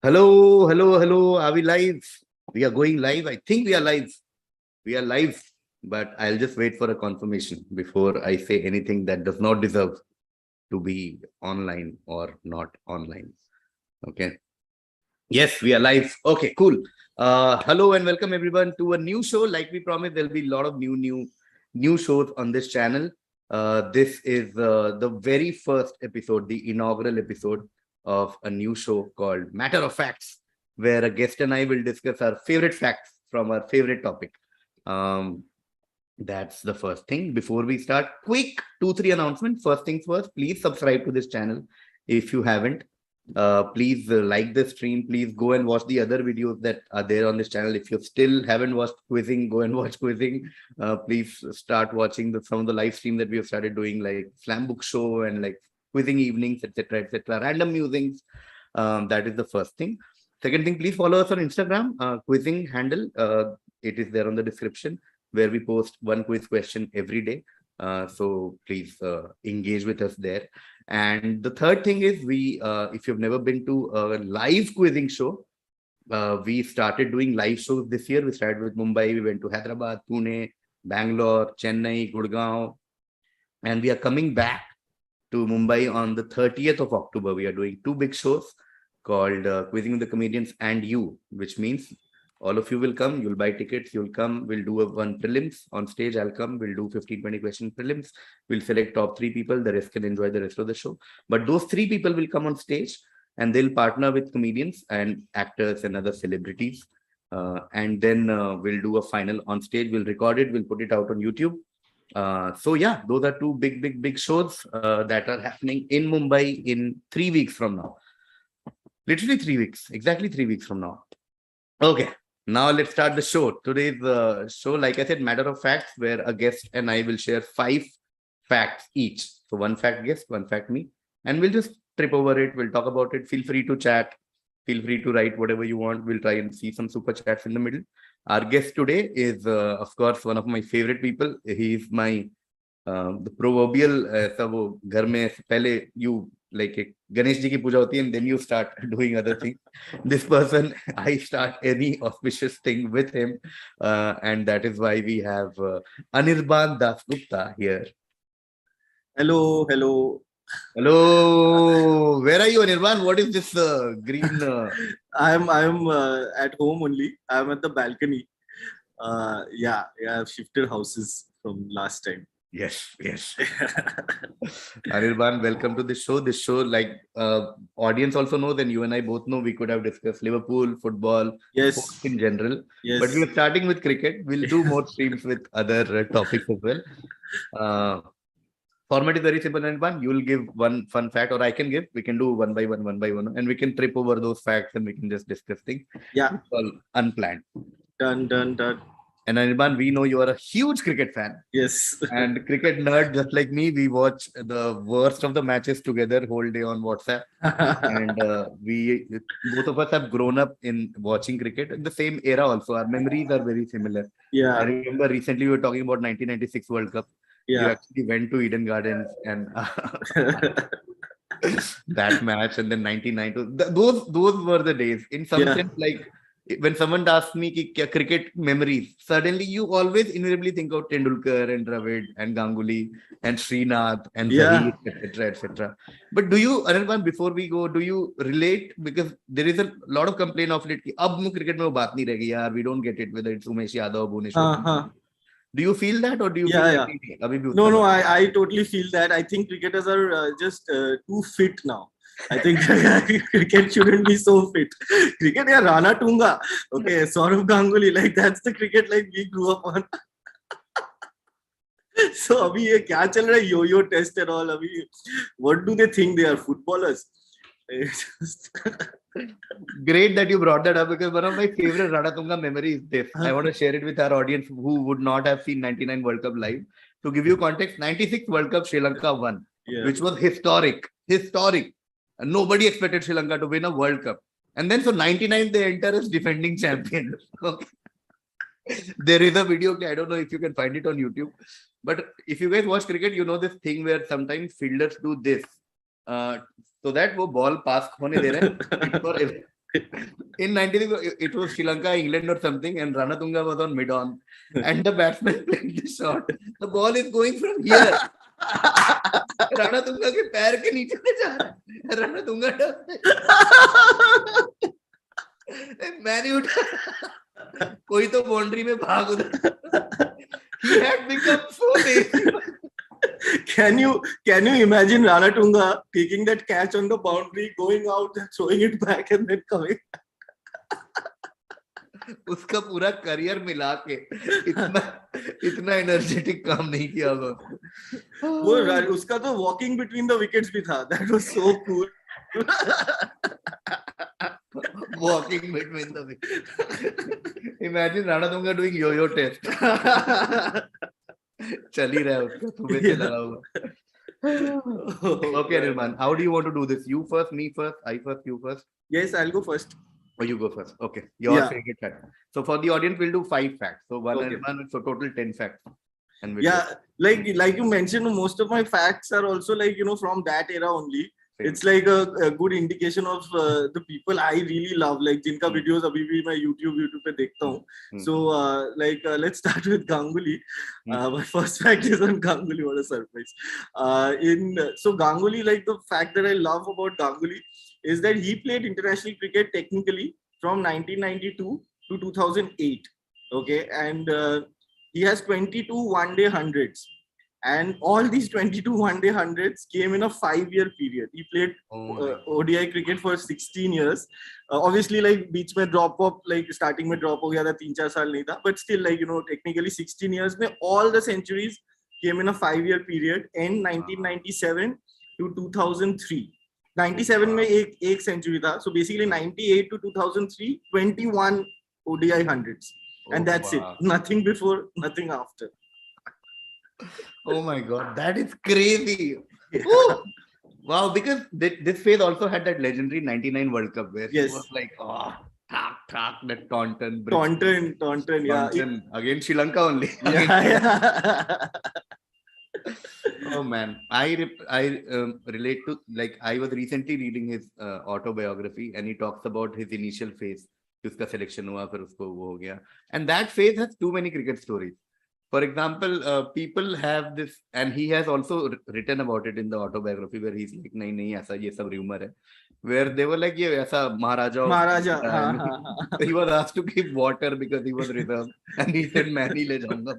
Hello, hello, hello. Are we live? We are going live. I think we are live. We are live, but I'll just wait for a confirmation before I say anything that does not deserve to be online or not online. Okay. Yes, we are live. Okay, cool. Hello and welcome everyone to a new show. Like we promised, there'll be a lot of new shows on this channel. This is the very first episode, the inaugural episode of a new show called Matter of Facts, where a guest and I will discuss our favorite facts from our favorite topic. Um, that's the first thing. Before we start, quick 2-3 announcement. First things first, please subscribe to this channel if you haven't. Please like the stream. Please go and watch the other videos that are there on this channel. If you still haven't watched quizzing, go and watch quizzing. Please start watching some of the live stream that we have started doing, like Slam Book Show and like quizzing evenings, etc., etc. Random musings. That is the first thing. Second thing, please follow us on Instagram. Quizzing handle. It is there on the description, where we post one quiz question every day. So please engage with us there. And the third thing is if you've never been to a live quizzing show, we started doing live shows this year. We started with Mumbai, we went to Hyderabad, Pune, Bangalore, Chennai, Gurgaon, and we are coming back to Mumbai on the 30th of October. We are doing two big shows called Quizzing with the Comedians and You, which means all of you will come, you'll buy tickets, you'll come, we'll do one prelims on stage, I'll come, we'll do 15-20 question prelims, we'll select top 3 people, the rest can enjoy the rest of the show. But those 3 people will come on stage and they'll partner with comedians and actors and other celebrities. And then we'll do a final on stage, we'll record it, we'll put it out on YouTube. So yeah, those are two big shows that are happening in Mumbai in 3 weeks from now. Literally 3 weeks, exactly 3 weeks from now. Okay. Now let's start the show. Today's show, like I said, matter of facts, where a guest and I will share 5 facts each. So one fact guest, one fact me, and we'll just trip over it. We'll talk about it. Feel free to chat. Feel free to write whatever you want. We'll try and see some super chats in the middle. Our guest today is, of course, one of my favorite people. He's my the proverbial ऐसा वो घर में पहले you like Ganesh ji ki puja hoti and then you start doing other things. This person, I start any auspicious thing with him, and that is why we have Anirban Dasgupta here. Hello, hello. Hello, where are you, Anirban? What is this green? I'm at home only. I'm at the balcony. Yeah, I've shifted houses from last time. Yes. Anirban, welcome to the show. This show, like audience also knows, and you and I both know, we could have discussed Liverpool, football, sports in general. Yes. But we are starting with cricket. We'll do more streams with other topics as well. Format is very simple, Anirban. You will give one fun fact, or I can give. We can do one by one, and we can trip over those facts and we can just discuss things. Yeah. It's all unplanned. Done. And Anirban, we know you are a huge cricket fan. Yes. And cricket nerd, just like me, we watch the worst of the matches together whole day on WhatsApp. And we both of us have grown up in watching cricket in the same era also. Our memories are very similar. Yeah. I remember recently we were talking about 1996 World Cup. Yeah. You actually went to Eden Gardens and that match, and then 1992. Those were the days. In some sense, like when someone asks me ki cricket memories, suddenly you always invariably think of Tendulkar and Dravid and Ganguly and Srinath and Zaheer, etc. But do you, Anirban, before we go, do you relate? Because there is a lot of complaint of it. Ab cricket mein wo baat nahi reh gayi, we don't get it, whether it's Umesh Yadav or Bhuvneshwar. Do you feel that, or do you feel that? No, I totally feel that. I think cricketers are just too fit now. I think cricket shouldn't be so fit. Cricket, yeah, Rana Tunga. Okay, Saurav Ganguly, like that's the cricket like we grew up on. So, abhi ye kya chal raha hai? Yo-yo test and all. Abhi, what do they think they are footballers? Great that you brought that up, because one of my favorite Ranatunga memories is this. I want to share it with our audience who would not have seen 99 World Cup live. To give you context, 96 World Cup Sri Lanka won, which was historic. And nobody expected Sri Lanka to win a World Cup. And then so 99 they enter as defending champion. There is a video, I don't know if you can find it on YouTube, but if you guys watch cricket, you know this thing where sometimes fielders do this. So that वो ball pass होने दे रहे हैं In 93, it was Sri Lanka, England or something, and Ranatunga was on mid-on. And the batsman played the shot. The ball is going from here. Ranatunga के पैर के नीचे से जा रहा है. रणतुंगा मैंने उठा, कोई तो बाउंड्री में भाग उधर. He had become so lazy. Can you imagine Ranatunga taking that catch on the boundary, going out and throwing it back and then coming? उसका पूरा करियर मिला के इतना एनर्जेटिक काम नहीं किया होगा. वो उसका तो walking between the wickets भी था. That was so cool. Walking between the wickets. Imagine Ranatunga doing yo-yo test. चल ही रहा है उसका, तुम्हें चला होगा. Okay, Nirman, how do you want to do this? You first, me first, I first, you first? Yes, I'll go first. Or you go first. Okay. Your Yeah. favorite fact. So for the audience, we'll do 5 facts. So one Okay. and one, so total 10 facts. And we'll Yeah, like you mentioned, most of my facts are also like, you know, from that era only. Same. It's like a good indication of the people I really love, like जिनका videos अभी भी मैं YouTube पे देखता हूँ. So let's start with Ganguly. My first fact is on Ganguly. What a surprise! So Ganguly, like the fact that I love about Ganguly is that he played international cricket technically from 1992 to 2008. Okay, and he has 22 one-day hundreds. And all these 22 one-day hundreds came in a 5-year period. He played ODI cricket for 16 years. Obviously, like बीच में drop off, like starting में drop हो गया था, 3-4 साल नहीं था. But still, like, you know, technically 16 years में all the centuries came in a 5-year period. In 1997 to 2003. 97 में एक century था. So basically 98 to 2003, 21 ODI hundreds. And that's it. Nothing before, nothing after. Oh my God, that is crazy. Yeah. Wow, because this phase also had that legendary 99 World Cup where Yes. it was like, that Taunton. Taunton, yeah. Again, Sri Lanka only. Yeah. Oh man, I relate to, like, I was recently reading his autobiography and he talks about his initial phase. उसका selection हुआ, फिर उसको वो हो गया. And that phase has too many cricket stories. For example, people have this, and he has also written about it in the autobiography where he's like, नहीं ऐसा ये सब rumor है. Where they were like, ये ऐसा Maharaja. He was asked to give water because he was reserved, and he said, मैं नहीं ले जाऊंगा.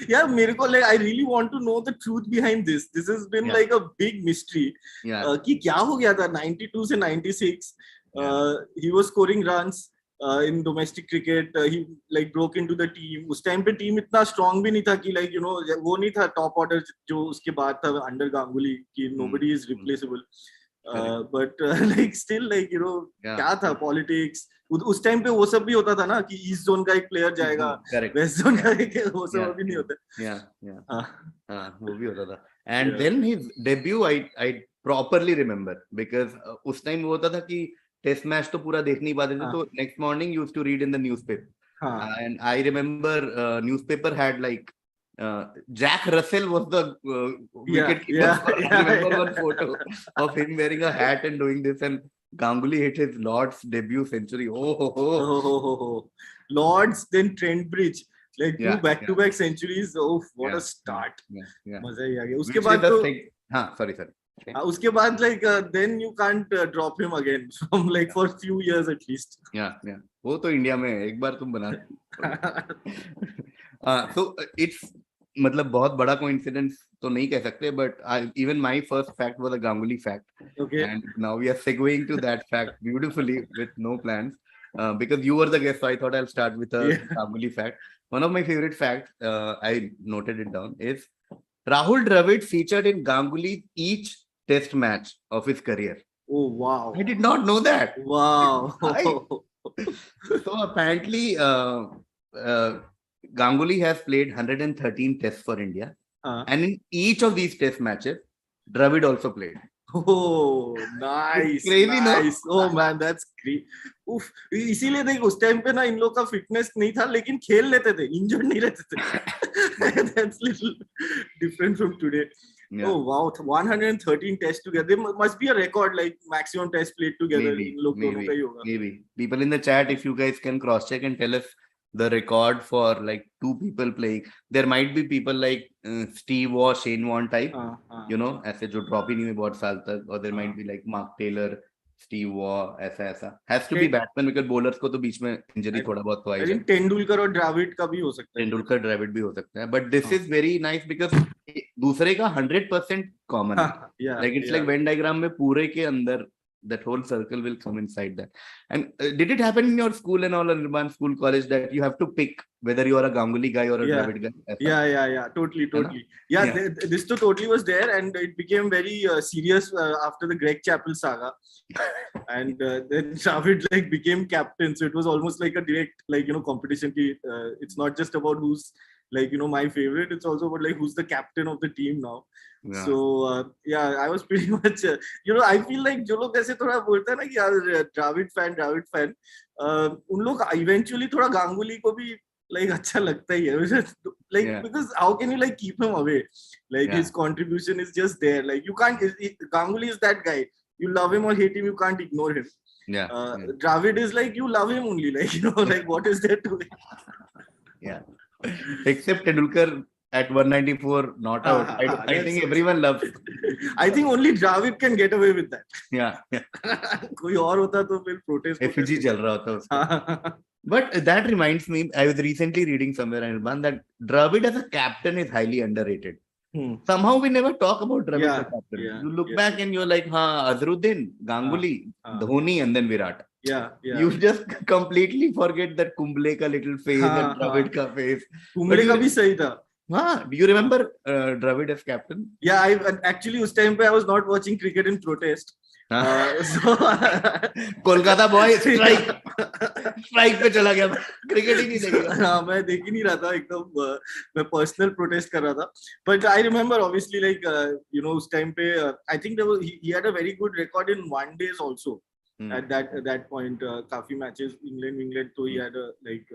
Yeah, मेरे को like I really want to know the truth behind this. This has been like a big mystery. Yeah. कि क्या हो गया था 92 से 96. He was scoring runs. In domestic cricket, he like broke into the team. उस time पे team इतना strong भी नहीं था कि like, you know, वो नहीं था top order जो उसके बाद था under Ganguly कि nobody is replaceable. But like still like, you know, क्या था politics. उस time पे वो सब भी होता था ना कि east zone का एक player जाएगा, west zone का एक, वो सब अभी नहीं होता. Yeah. वो भी होता था. And then his debut, I properly remember because उस time वो होता था कि टेस्ट मैच तो पूरा देख नहीं पाते थे, तो next morning used to read in the newspaper. And I remember newspaper had like Jack Russell was the wicketkeeper. I remember one photo of him wearing a hat and doing this, and Ganguly hit his Lord's debut century. Lord's, then Trent Bridge, like two back-to-back centuries. Oh, what a start! मजा ही आ गया. उसके बाद तो sorry. उसके बाद like then you can't drop him again from like for few years at least. Yeah. वो तो India में एक बार तुम बना. So it's मतलब बहुत बड़ा coincidence तो नहीं कह सकते, but even my first fact was a Ganguly fact. Okay. And now we are segueing to that fact beautifully with no plans. Because you were the guest, so I thought I'll start with a Ganguly fact. One of my favorite facts, I noted it down, is Rahul Dravid featured in Ganguly's each test match of his career. Oh, wow. I did not know that. Wow. So apparently, Ganguly has played 113 tests for India. And in each of these test matches, Dravid also played. Oh, nice. Crazy, nice. No? Oh man, that's great. Oof. इसीलिए देख उस time पे ना इन लोग का fitness नहीं था, लेकिन खेल लेते थे, इंजर्ड नहीं रहते थे. That's little different from today. Yeah. Oh wow, 113 tests together. There must be a record like maximum tests played together. Maybe, इन लोग दोनों का ही maybe, होगा. maybe. People in the chat, if you guys can cross check and tell us the record for like two people playing. There might be people like Steve Waugh, Shane Warne type, you know, ऐसे जो drop ही नहीं हुए बहुत साल तक, or there might be like Mark Taylor, Steve Waugh, ऐसा has to be batsman because bowlers को तो बीच में injury थोड़ा बहुत तो आ ही I जाए. think तेंदुलकर और द्रविड का भी हो सकता है. तेंदुलकर द्रविड भी हो सकता है, but this is very nice because दूसरे का 100% common है. Yeah, Like it's yeah. like Venn diagram में पूरे के अंदर that whole circle will come inside that. And did it happen in your school and all, Anirban school, college, that you have to pick whether you are a Ganguly guy or a Yeah. Dravid guy? ऐसा? Yeah, totally. Yeah, Yeah. this to totally was there, and it became very serious after the Greg Chappell saga, and then Dravid like became captain, so it was almost like a direct competition. It's not just about who's my favorite; it's also about like who's the captain of the team now. Yeah. So I was pretty much I feel like जो लोग ऐसे थोड़ा बोलते हैं ना कि यार Dravid fan उन लोग eventually थोड़ा गांगुली को भी like अच्छा लगता ही है like because how can you like keep him away, like his contribution is just there, like you can't. Ganguly is that guy, you love him or hate him, you can't ignore him. Dravid is like you love him only, like like what is there to it? Except Tendulkar at 194 not out. I think everyone loves it. I think only Dravid can get away with that. Yeah. कोई और होता तो फिर protest effigy चल रहा होता उसका. But that reminds me, I was recently reading somewhere, Anirban, that Dravid as a captain is highly underrated. Somehow we never talk about Dravid as a captain. You look back and you're like, Azharuddin, Ganguly, Dhoni, and then Virat. You just completely forget that Kumble ka little face and Dravid ka face. Kumble ka bhi sahi tha. Do you remember Dravid as captain? Yeah, actually उस time पे I was not watching cricket in protest. So Kolkata boy strike पे चला गया, cricket ही नहीं देखेगा. हाँ, मैं देख ही नहीं रहा था, एकदम मैं पर्सनल प्रोटेस्ट कर रहा था. But I remember obviously like उस time पे I think there was he had a very good record in one days also. At that point, काफी matches England तो he had a like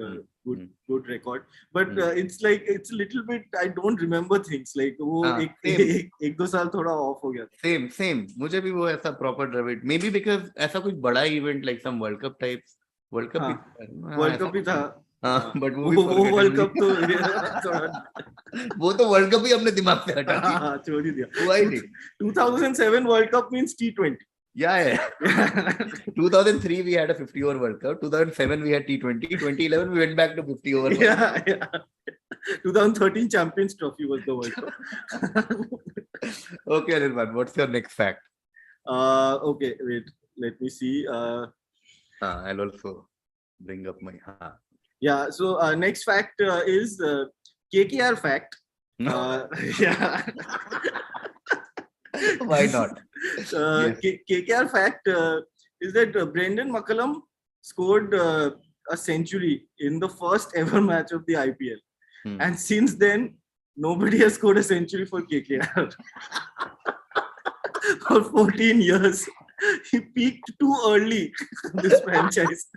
good record, but it's like it's a little bit I don't remember things like वो एक दो साल थोड़ा off हो गया. Same मुझे भी वो ऐसा proper Dravid, maybe because ऐसा कुछ बड़ा event like some World Cup types. World Cup भी था. बट वो वर्ल्ड कप तो वो तो वर्ल्ड कप ही अपने दिमाग से हटा दिया, छोड़ ही दिया. हुआ ही नहीं. 2007 world cup means T20. Yeah. 2003 we had a 50 over World Cup. 2007 we had T20. 2011 we went back to 50 over. Yeah. 2013 Champions Trophy was the World Cup. Okay, Anirban, what's your next fact? Okay, wait. Let me see. I'll also bring up my. Yeah. So next fact is KKR fact. Yeah. Why not? KKR fact is that Brendan McCullum scored a century in the first ever match of the IPL, and since then nobody has scored a century for KKR. For 14 years, he peaked too early. This franchise.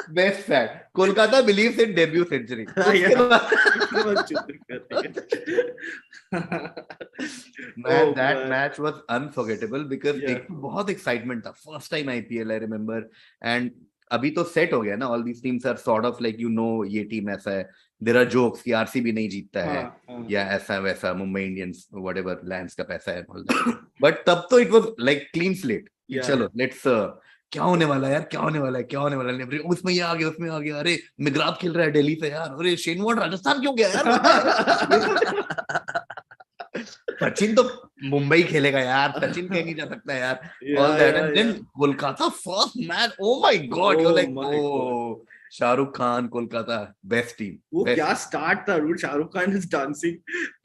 Best fact. Kolkata believes in debut century. Man, that match was unforgettable because एक बहुत excitement था. First time IPL I remember, and अभी तो set हो गया ना. All these teams are sort of like ये team ऐसा है. There are jokes कि RCB नहीं जीतता है या ऐसा वैसा, Mumbai Indians whatever lands का पैसा है. But तब तो it was like clean slate. चलो let's क्या होने वाला है यार, क्या होने वाला है, उसमें ये आ गया, उसमें आ गया, अरे मिगराब खेल रहा है दिल्ली से यार, अरे शेन वॉर्न राजस्थान क्यों गया यार. सचिन तो मुंबई खेलेगा यार, सचिन कहीं नहीं जा सकता यार. All that and then Kolkata first match, oh my god, you're like oh, Shahrukh Khan, Kolkata best team. वो क्या स्टार्ट था, dude. Shahrukh Khan is dancing,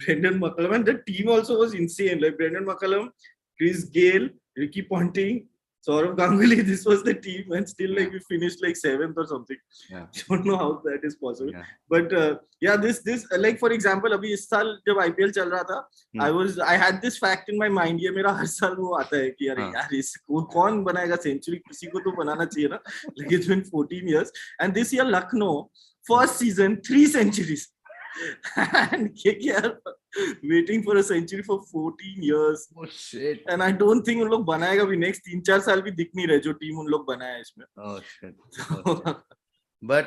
Brendan McCullum, and the team also was insane. Like Brendan McCullum, Chris Gayle, Ricky Ponting, Saurav Ganguly, this was the team, and still like we finished like 7th or something. Don't know how that is possible. But this like for example, अभी इस साल जब IPL चल रहा था, I had this fact in my mind. ये मेरा हर साल वो आता है कि यार इसको कौन बनाएगा सेंचुरी, किसी को तो बनाना चाहिए ना. Like it's been 14 years, and this year Lucknow first season 3 centuries. and KKR waiting for a century for 14 years. Oh shit. And I don't think उन लोग बनाएगा भी next 3-4 साल भी दिख नहीं रहे जो टीम उन लोग बनाया है इसमें. Oh shit. Oh, shit. But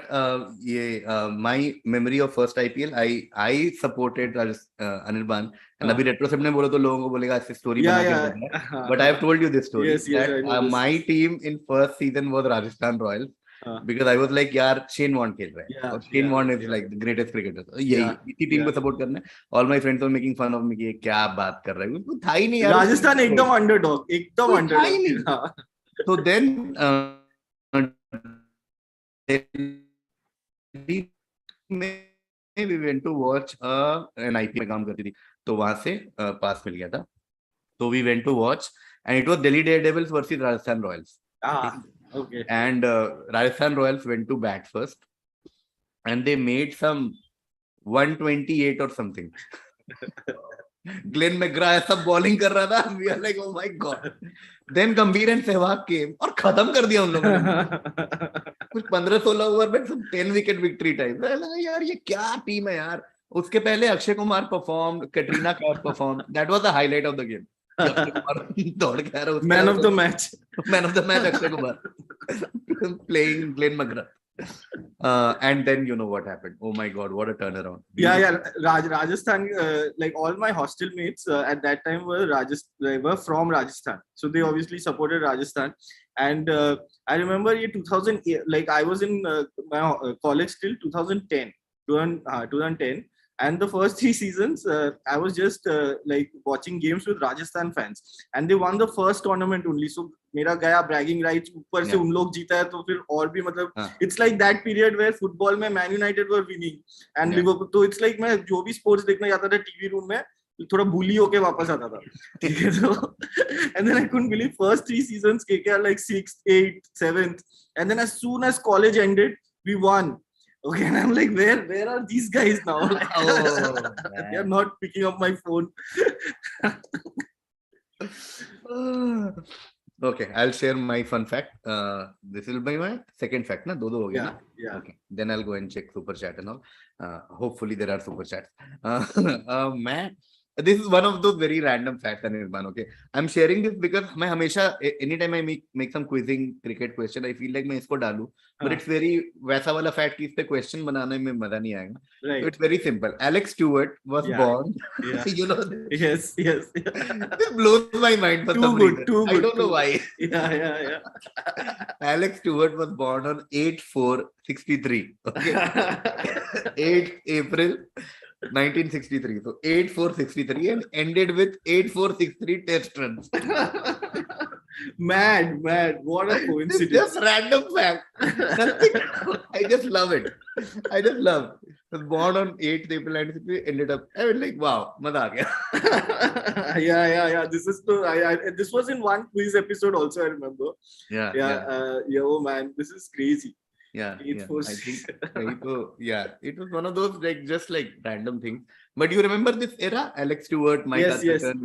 my memory of first IPL, I supported Anirban, and अभी retrospect में बोलो तो लोगों को बोलेगा ऐसी story बना के बोलना है. But I have told you this story. Yes, yes, I know that this. my team in first season was Rajasthan Royals. Because I was like यार Shane Warne खेल रहा है और Shane Warne is like the greatest cricketer. यही इसी team को support करना है. All my friends were making fun of me कि ये क्या बात कर रहा है. वो था ही नहीं यार. राजस्थान एकदम underdog, एकदम underdog. So then we went to watch an IPL में काम करती थी तो वहां से पास मिल गया था. So we went to watch and it was Delhi Daredevils versus Rajasthan Royals. Okay. And Rajasthan Royals went to bat first and they made some 128 or something. Glenn McGrath ऐसा bowling कर रहा था. We are like, oh my god. Then Gambhir and Sehwag came और खत्म कर दिया उन लोगों ने. कुछ 15-16 ओवर में सब 10 विकेट विक्ट्री टाइप. यार ये क्या टीम है यार. उसके पहले Akshay Kumar perform, Katrina Kaif perform. That was the highlight of the game. दौड़ के आ रहा. Man of the match. Man of the match Akshay Kumar playing Glenn McGrath. And then you know what happened. Oh my god, what a turnaround. Rajasthan, like all my hostel mates at that time were from Rajasthan, so they obviously supported Rajasthan. And I remember in 2008, like I was in my college till 2010, and the first 3 seasons I was just like watching games with Rajasthan fans, and they won the first tournament only. So मेरा गया bragging rights, ऊपर से उन लोग जीता है तो फिर और भी मतलब it's like that period where football में Man United were winning and Liverpool. तो it's like मैं जो भी sports देखने जाता था टीवी रूम में थोड़ा bully होके वापस आता था. ठीक है तो and then I couldn't believe first 3 seasons KKR like 6th, 8th, 7th, and then as soon as college ended we won. Okay, and I'm like, where are these guys now? Like, they are not picking up my phone. Okay, I'll share my fun fact. This will be my second fact. Na do ho gaya. Yeah. Okay, then I'll go and check super chat and all. Hopefully there are super chats. This is one of those very random facts, Anirban. Okay, I'm sharing this because मैं हमेशा anytime I make some quizzing cricket question, I feel like मैं इसको डालूं, but it's very वैसा वाला fact कि इस पे question बनाने में मजा नहीं आएगा. Right. So it's very simple. Alex Stewart was born. Yeah. You know this? Yes. This blows my mind for some reason. I don't know why. Yeah. Alex Stewart was born on 8/4/63. Okay. 8 April 1963. So 8/4/63 and ended with 8/4/63 test runs. Mad. What a coincidence. It's just random fact. Nothing. I just love it. Was born on 8th April 1963, ended up, I was like, wow, maza aa gaya. Yeah. This was in one quiz episode also, I remember. Yeah. Oh man, this is crazy. Yeah. I think it was one of those like just like random things. But you remember this era? Alex Stewart, Mike Atherton,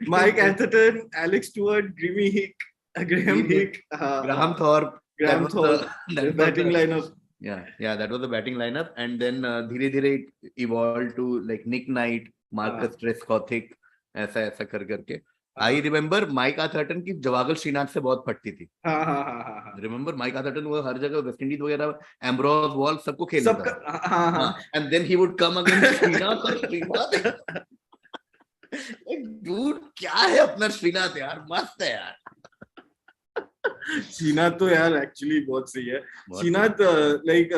Mike Atherton, Alex Stewart, Graham Hick, Graham Thorpe. The batting lineup. Yeah, that was the batting lineup, and then धीरे धीरे it evolved to like Nick Knight, Marcus Trescothick, ऐसा करके. I remember Mike Atherton की जवागल श्रीनाथ से बहुत फटती थी. Remember Mike Atherton वो हर जगह वेस्ट इंडीज वगैरह, Ambrose Wall सबको खेलता था. And then he would come against Srinath और Srinath. Dude क्या है अपना श्रीनाथ यार, मस्त है यार. श्रीनाथ तो यार एक्चुअली बहुत सही है. श्रीनाथ लाइक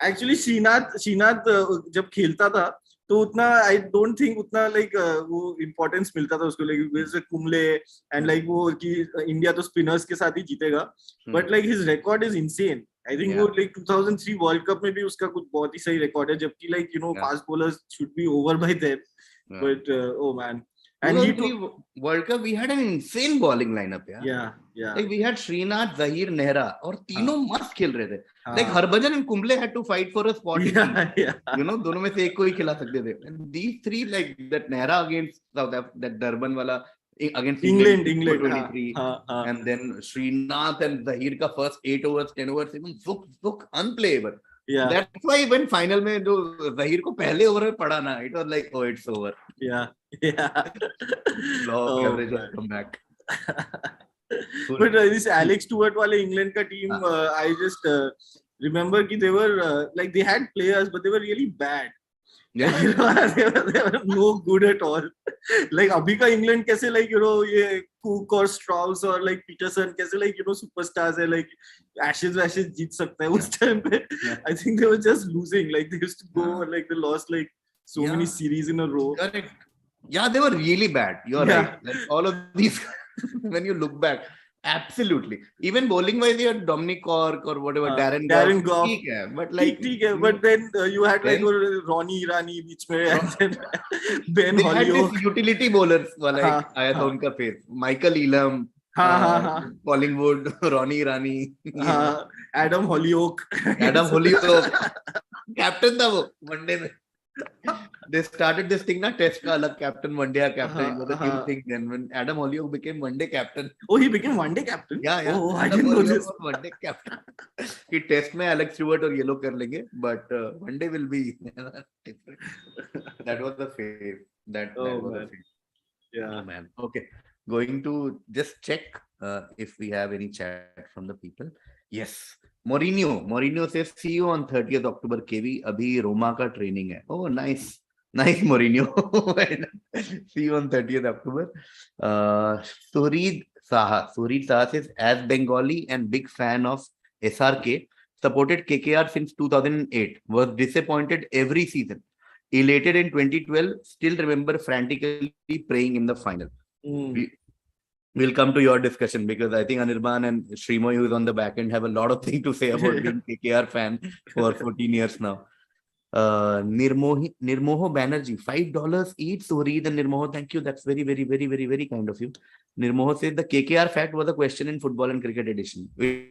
एक्चुअली श्रीनाथ जब खेलता था तो उतना आई डोंट थिंक उतना लाइक वो इम्पोर्टेंस मिलता था उसको, लाइक जैसे कुंबले एंड लाइक वो कि इंडिया तो स्पिनर्स के साथ ही जीतेगा, but like his record is insane. I think वो लाइक 2003 वर्ल्ड कप में भी उसका कुछ बहुत ही सही रिकॉर्ड है, जबकि like you know fast bowlers should be over by them, but oh man. And he World Cup, we had an insane bowling lineup. Yeah. Like we had Srinath, Zahir, Nehra, और तीनों मस्त खेल रहे थे. Like Harbhajan and Kumble had to fight for a spot. You know, दोनों में से एक को ही खिला सकते थे. And these three, like that Nehra against South Africa, that Durban वाला against England 23, and then Srinath and Zahir का first 8 overs, 10 overs, even look unplayable. Yeah. That's why when final में जो जहीर को पहले ओवर में पड़ा ना, it was like, oh, it's over. Yeah. Yeah. Law of Oh, leverage has man. come back. But this Alex Stewart wale England ka team, I just remember कि they were like they had players, but they were really bad. Yeah. They were no good at all. Like अभी का England कैसे like ये Cook or Strauss or like Peterson कैसे like superstars है, like Ashes जीत सकते हैं उस time पे. I think they were just losing. Like they used to go and like they lost like so many series in a row. Correct. Yeah, they were really bad. You're right. Like all of these, when you look back, absolutely. Even bowling wise, you had Dominic Cork or whatever, Darren Goff. ठीक है, but like, ठीक है, but then you had like Ronnie Irani बीच में, and then Ben Holyoke. This utility bowlers वाला एक आया था उनका phase. Michael Elam, Collingwood, Ronnie Irani, Adam Holyoke. Captain था वो वनडे में. They started this thing na, test का अलग captain, one day captain. It was a new thing then when Adam Holyoke became one day captain. Oh, he became one day captain? Yeah. Oh, I didn't know this. One day captain. कि test में Alex Stewart और yellow कर लेंगे, but one day will be different. That was the phase. That was the phase. Yeah. Oh, man. Okay. Going to just check if we have any chat from the people. Yes. Mourinho says, see you on 30th October, KV. Abhi Roma ka training hai. Oh, nice. Nice, Mourinho. See you on 30th October. Surid Saha says, as Bengali and big fan of SRK, supported KKR since 2008, was disappointed every season. Elated in 2012, still remember frantically praying in the final. We'll come to your discussion because I think Anirban and Shrimo, who is on the back end, have a lot of things to say about being KKR fan for 14 years now. Nirmoho Banerjee, $5 each. Sorry, the Nirmoho, thank you. That's very, very, very, very, very kind of you. Nirmoho said the KKR fact was a question in Football and Cricket edition. There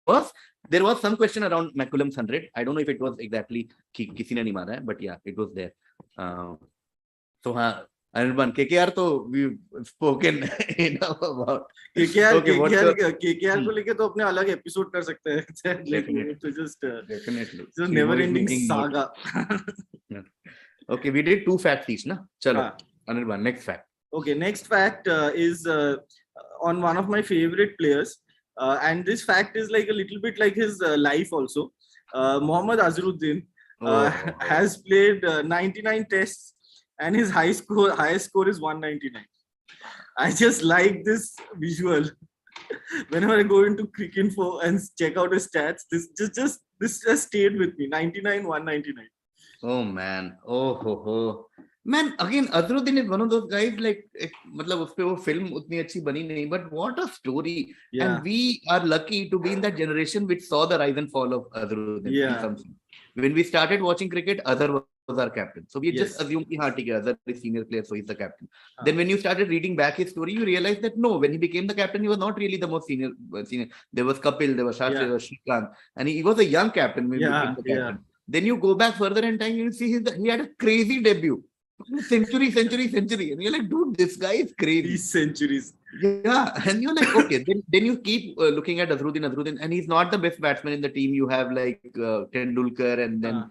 was some question around McCullum's 100. I don't know if it was exactly kisi ne nahi mara hai, but yeah, it was there. So Anirban, KKR तो we've spoken enough about. KKR को लेके तो अपने अलग episode कर सकते हैं. Definitely. To just definitely. Just never-ending saga. Okay, we did 2 facts each, na? Chalo, Anirban, next fact. Okay, next fact is on one of my favorite players, and this fact is like a little bit like his life also. Mohammad Azharuddin has played 99 tests. And his highest score is 199. I just like this visual. Whenever I go into Cricinfo and check out his stats, this just stayed with me. 99, 199. Oh man. Oh. Man, again, Azharuddin is one of those guys like, मतलब उस पे वो film उतनी अच्छी बनी नहीं, but what a story. Yeah. And we are lucky to be in that generation which saw the rise and fall of Azharuddin. Yeah. When we started watching cricket, Azhar was our captain. So we just assumed कि हाँ ठीक है, Azhar is senior player, so he's the captain. Then when you started reading back his story, you realized that no, when he became the captain, he was not really the most senior. There was Kapil, there was Shastri, there was Shrikant, and he was a young captain when he became the captain. Then you go back further in time, you see he had a crazy debut. Century. And you're like, dude, this guy is crazy. 3 centuries. Yeah. And you're like, okay, then you keep looking at Azharuddin, and he's not the best batsman in the team. You have like Tendulkar and then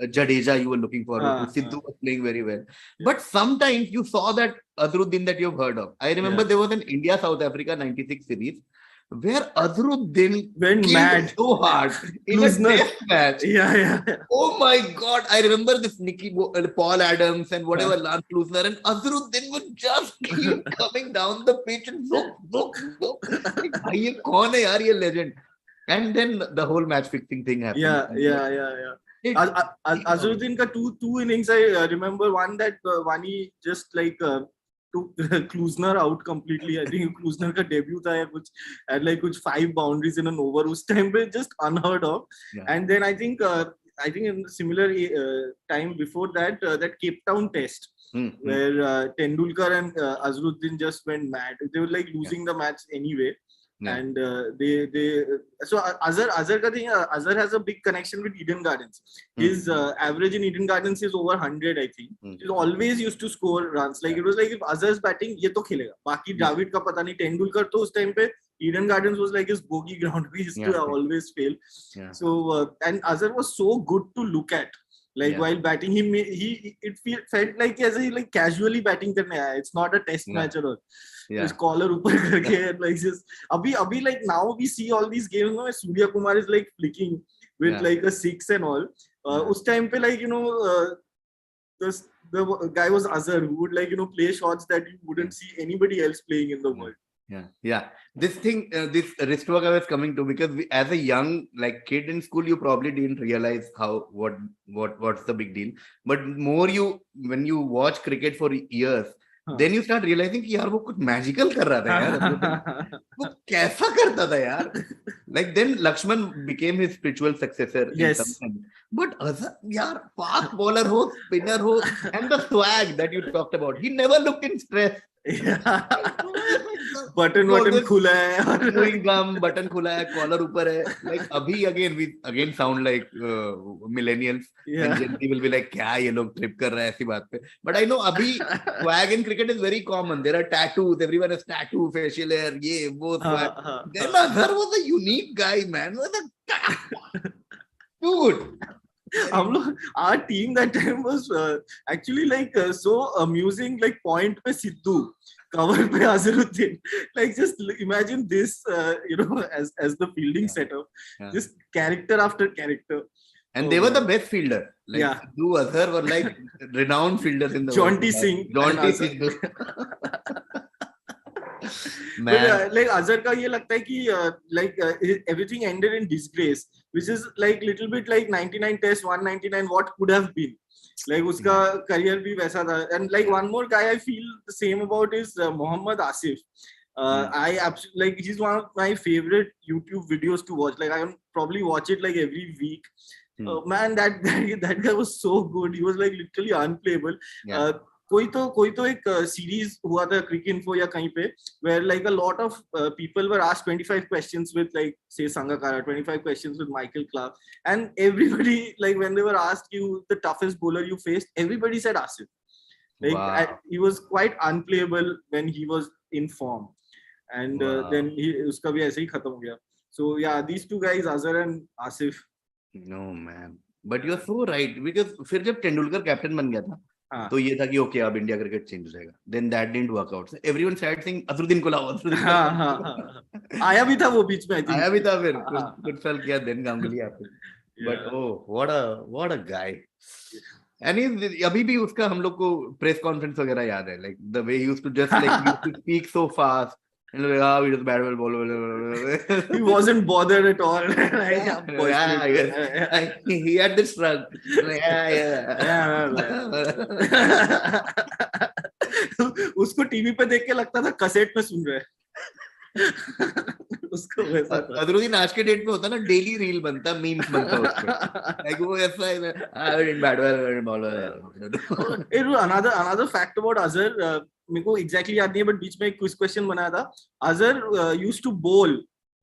Jadeja you were looking for. Sidhu was playing very well. But sometimes you saw that Azharuddin that you've heard of. I remember there was an India-South Africa 96 series where Azharuddin went mad so hard in a test match. Yeah. Oh my God. I remember this Paul Adams and whatever, Lance Lusner, and Azharuddin would just keep coming down the pitch and look. Ye kaun hai yaar, ye legend. And then the whole match fixing thing happened. Yeah. Azharuddin ka two innings, I remember one that Vani just like took Klusner out completely. I think Klusner ka debut tha ya kuch, had like kuch 5 boundaries in an over. Us time pe just unheard of. Yeah. And then I think in similar time before that, that Cape Town test where Tendulkar and Azharuddin just went mad. They were like losing the match anyway. Yeah. And so Azhar ka thing, Azhar has a big connection with Eden Gardens. His average in Eden Gardens is over 100, I think. He always used to score runs. Like it was like if Azhar is batting, ye to khelega. Baki Dravid ka pata nahi. Tendulkar to us time pe Eden Gardens was like his bogey ground. We used to Yeah. always fail. Yeah. So and Azhar was so good to look at. Like Yeah. while batting, felt like as he like casually batting करने आया. It's not a test Yeah. match or all. Yeah. His collar ऊपर करके and like just अभी like now we see all these games now Surya Kumar is like flicking with Yeah. like a six and all. Yeah. उस time पे like the guy was Azhar who would like play shots that you wouldn't see anybody else playing in the world. Yeah. This thing, this wrist work I was coming to, because as a young like kid in school, you probably didn't realize what's the big deal. But when you watch cricket for years, then you start realizing कि यार वो कुछ magical कर रहा था यार. वो कैसा करता था यार. Like then Lakshman became his spiritual successor. Yes. In some sense. But yaar, fast bowler ho, spinner ho, and the swag that you talked about, he never looked in stress. Button खुला है और chewing gum, button खुला है, collar ऊपर है. Like अभी we again sound like millennials. And Gen Z will be like क्या ये लोग trip कर रहा है ऐसी बात पे. But I know अभी swag in cricket is very common. There are tattoos. Everyone has tattoo, facial hair, ये वो swag. Then Azhar was a unique guy, man. Dude. Our team that time was actually like so amusing. Like point पे Sidhu, cover पे Azharuddin. Like just imagine this, as the fielding setup. Just character after character. And they were the best fielder. Like Sidhu, Azhar were like renowned fielders in the world. Jaunty Singh. But like Azhar का ये लगता है कि everything ended in disgrace, which is like little bit like 99 test 199 what could have been. Like उसका career भी वैसा था. And like one more guy I feel the same about is Mohammad Asif. I absolutely like he's one of my favorite YouTube videos to watch. Like I probably watch it like every week. Man, that guy was so good. He was like literally unplayable. कोई तो एक series हुआ था Cricinfo या कहीं पे where like a lot of people were asked 25 questions with like say Sangakkara, 25 questions with Michael Clarke, and everybody like when they were asked you the toughest bowler you faced, everybody said Asif. Like he was quite unplayable when he was in form, and then उसका भी ऐसे ही खत्म हो गया. So yeah, these two guys, Azhar and Asif. No man, but you're so right, because फिर जब Tendulkar captain बन गया था तो ये था कि ओके अब इंडिया क्रिकेट चेंज हो जाएगा. Then that didn't work out. Everyone started saying Azharuddin को लाओ. आया भी था वो बीच में. आया भी था फिर कुछ साल किया. देन गांगुली आते. But what a guy. And अभी भी उसका हम लोग को प्रेस कॉन्फ्रेंस वगैरह याद है. Like the way he used to just like speak so fast. And like, we just bad ball. He wasn't bothered at all. He had this shrug. उसको टीवी पे देख के लगता था कैसेट में सुन रहे हैं. उसको वैसा अदरुद्दीन आज के डेट में होता ना डेली रील बनता, मीम्स बनता उसका. Like वो ऐसा है bad ball. Another fact about Azhar, मेरे को exactly याद नहीं है, but बीच में एक quiz question बनाया था. Azhar used to bowl,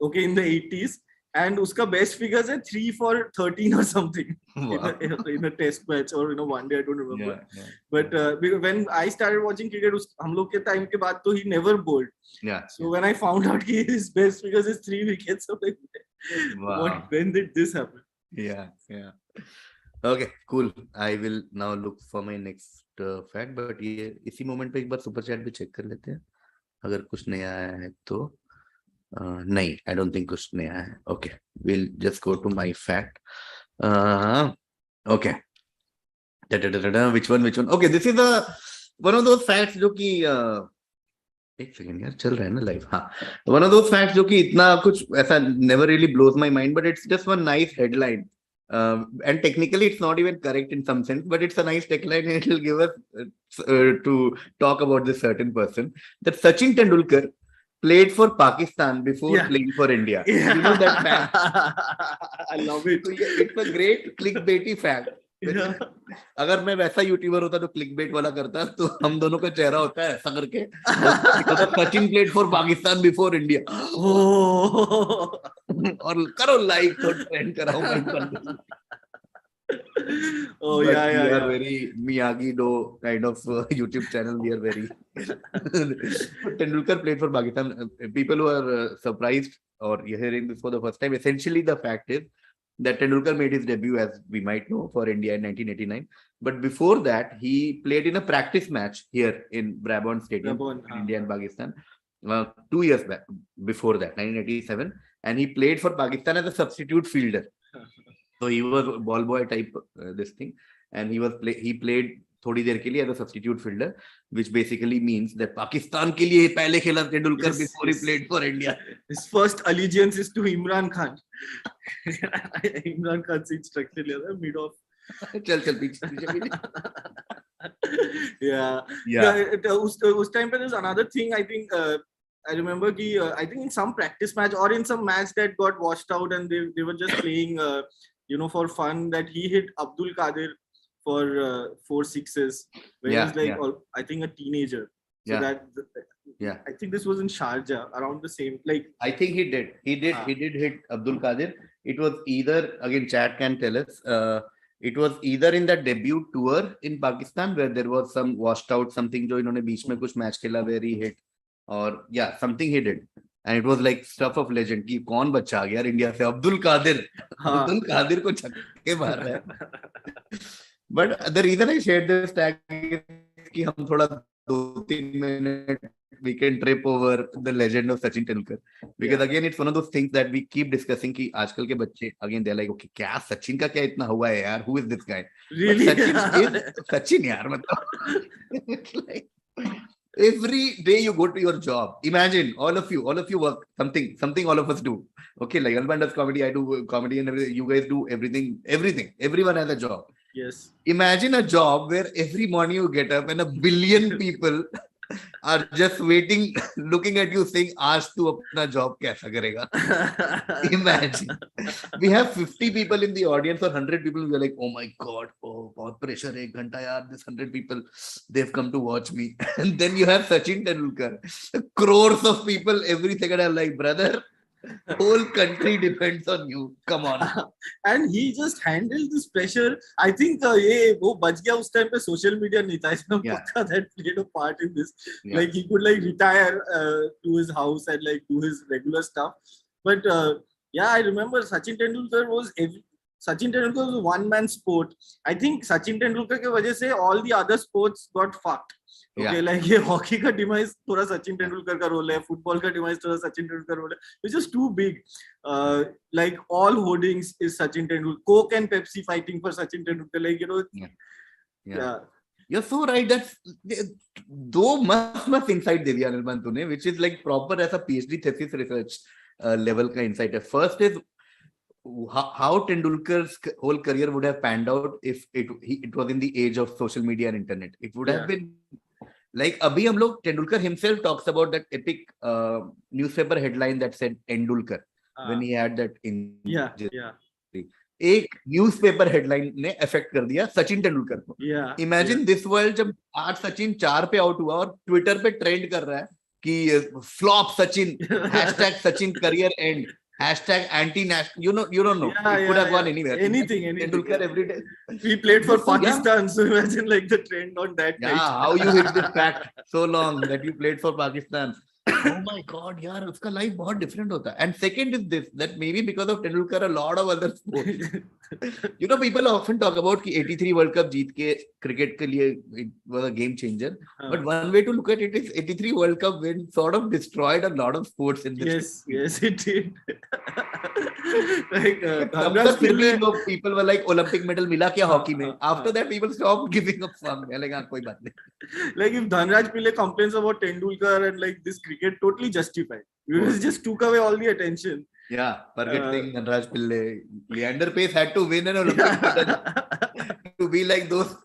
okay, in the 80s, and उसका best figures है 3 for 13 or something. Wow. in a test match or one day, I don't remember. But when I started watching cricket, हम लोग के time के बाद तो he never bowled. So when I found out his best figures is 3 wickets, I'm like, wow. When did this happen? Yeah. Okay, cool. I will now look for my next fact, but ये इसी moment पे एक बार super chat भी check कर लेते हैं अगर कुछ नया आया है तो. नहीं, I don't think कुछ नया है. Okay, we'll just go to my fact. Okay. Which one? Okay, this is one of those facts जो कि एक सेकंड यार चल रहा है ना लाइव. हाँ, one of those facts जो कि इतना कुछ ऐसा never really blows my mind, but it's just one nice headline. And technically it's not even correct in some sense, but it's a nice tagline and it will give us to talk about this certain person, that Sachin Tendulkar played for Pakistan before playing for India. You know that fact? I love it. It's a great clickbaity fact. अगर मैं वैसा YouTuber होता तो clickbait वाला करता, तो हम दोनों का चेहरा होता है ऐसा करके, Sachin played for Pakistan before India, और करो लाइक तो ट्रेंड कराओ. Oh But yeah, we yeah, are yeah. very Miyagi-Do kind of YouTube channel. We are very. But Tendulkar played for Pakistan. People who are surprised or hearing this for the first time, essentially the fact is that Tendulkar made his debut, as we might know, for India in 1989. But before that, he played in a practice match here in Brabant Stadium Gabon, in India and Pakistan 2 years back. Before that, 1987, and he played for Pakistan as a substitute fielder. So he was ball boy type this thing, and he played थोड़ी देर के लिए as a substitute fielder, which basically means that Pakistan के लिए पहले खेला Tendulkar Yes, before he yes. played for India. His first allegiance is to Imran Khan. Imran Khan से instruction लिया था mid off. चल पीछे Yeah. Yeah. उस time पे there's another thing I think I remember कि I think in some practice match or in some match that got washed out and they were just playing for fun, that he hit Abdul Qadir for 4 sixes when he Yeah, was like yeah. I think a teenager. So Yeah. that I think this was in Sharjah around the same like I think he did. He did hit Abdul Qadir. It was either, again, chat can tell us. It was either in the debut tour in Pakistan where there was some washed out something जो इन्होंने बीच में कुछ match खेला where he hit, or yeah, something he did. And it was like stuff of legend कि कौन बच्चा आ गया यार इंडिया से, अब्दुल कादिर. अब्दुल कादिर को छक्के मार रहा है. But the reason I shared this tag is कि हम थोड़ा 2-3 minute we can trip over the legend of Sachin Tendulkar, because again it's one of those things that we keep discussing कि आजकल के बच्चे again they're like, okay, क्या सचिन का क्या इतना हुआ है यार, who is this guy? really. But Sachin is Sachin यार, मतलब it's like every day you go to your job, imagine all of you work something all of us do. Okay, like Alban does comedy, I do comedy, and everything. You guys do everything. Everyone has a job. Yes. Imagine a job where every morning you get up and a billion people are just waiting, looking at you saying, "Aaj tu apna job kaisa karega?" Imagine. We have 50 people in the audience or 100 people. We're like, "Oh my God, oh, बहुत pressure, 1 घंटा यार, this 100 people, they've come to watch me." And then you have Sachin Tendulkar. Crores of people every second are like, "Brother, whole country depends on you. Come on." And he just handled this pressure. I think ये वो बच गया उस time पे social media नहीं था, इसमें Yeah. पक्का that played a part in this. Yeah. Like he could like retire to his house and like do his regular stuff. But yeah, I remember Sachin Tendulkar was a one-man sport. I think Sachin Tendulkar के वजह से all the other sports got fucked. Okay, Yeah. like ये hockey का demise थोड़ा सचिन तेंदुलकर का role है, football का demise थोड़ा सचिन तेंदुलकर रोल है, which is too big. Like all hoardings is Sachin Tendulkar, Coke and Pepsi fighting for Sachin Tendulkar, like Yeah. You're so right. That's दो मस्त insight दे दिया अनिर्बान तूने, which is like proper as a PhD thesis research level का insight है. First is how Tendulkar's whole career would have panned out if it was in the age of social media and internet. It would have been like अभी हम लोग Tendulkar himself talks about that epic newspaper headline that said Endulkar when he had that injury. एक newspaper headline ने affect कर दिया सचिन तेंदुलकर को. Imagine this world जब आज सचिन 4 पे आउट हुआ और ट्विटर पे ट्रेंड कर रहा है कि flop Sachin, hashtag Sachin career and, hashtag anti-national, you don't know. It could have gone anywhere. Anything. Tendulkar every day. We played for Pakistan, so imagine like the trend on that. Yeah, how you hit this fact so long that you played for Pakistan. Oh my God, यार उसका life बहुत different होता है. And second is this, that maybe because of Tendulkar, a lot of other sports. People often talk about कि 83 World Cup जीत के cricket के लिए it was a game changer. But one way to look at it is 83 World Cup win sort of destroyed a lot of sports in this. Yes, it did. Like people were like Olympic medal मिला क्या hockey में? After that, people stopped giving a fuck. Like कोई बात नहीं. Like if Dhanraj Pillai complains about Tendulkar and like this cricket, totally justified. It just took away all the attention. Yeah, forgetting Dhanraj Pillai, Leander Pace had to win an Olympic medal to be like those.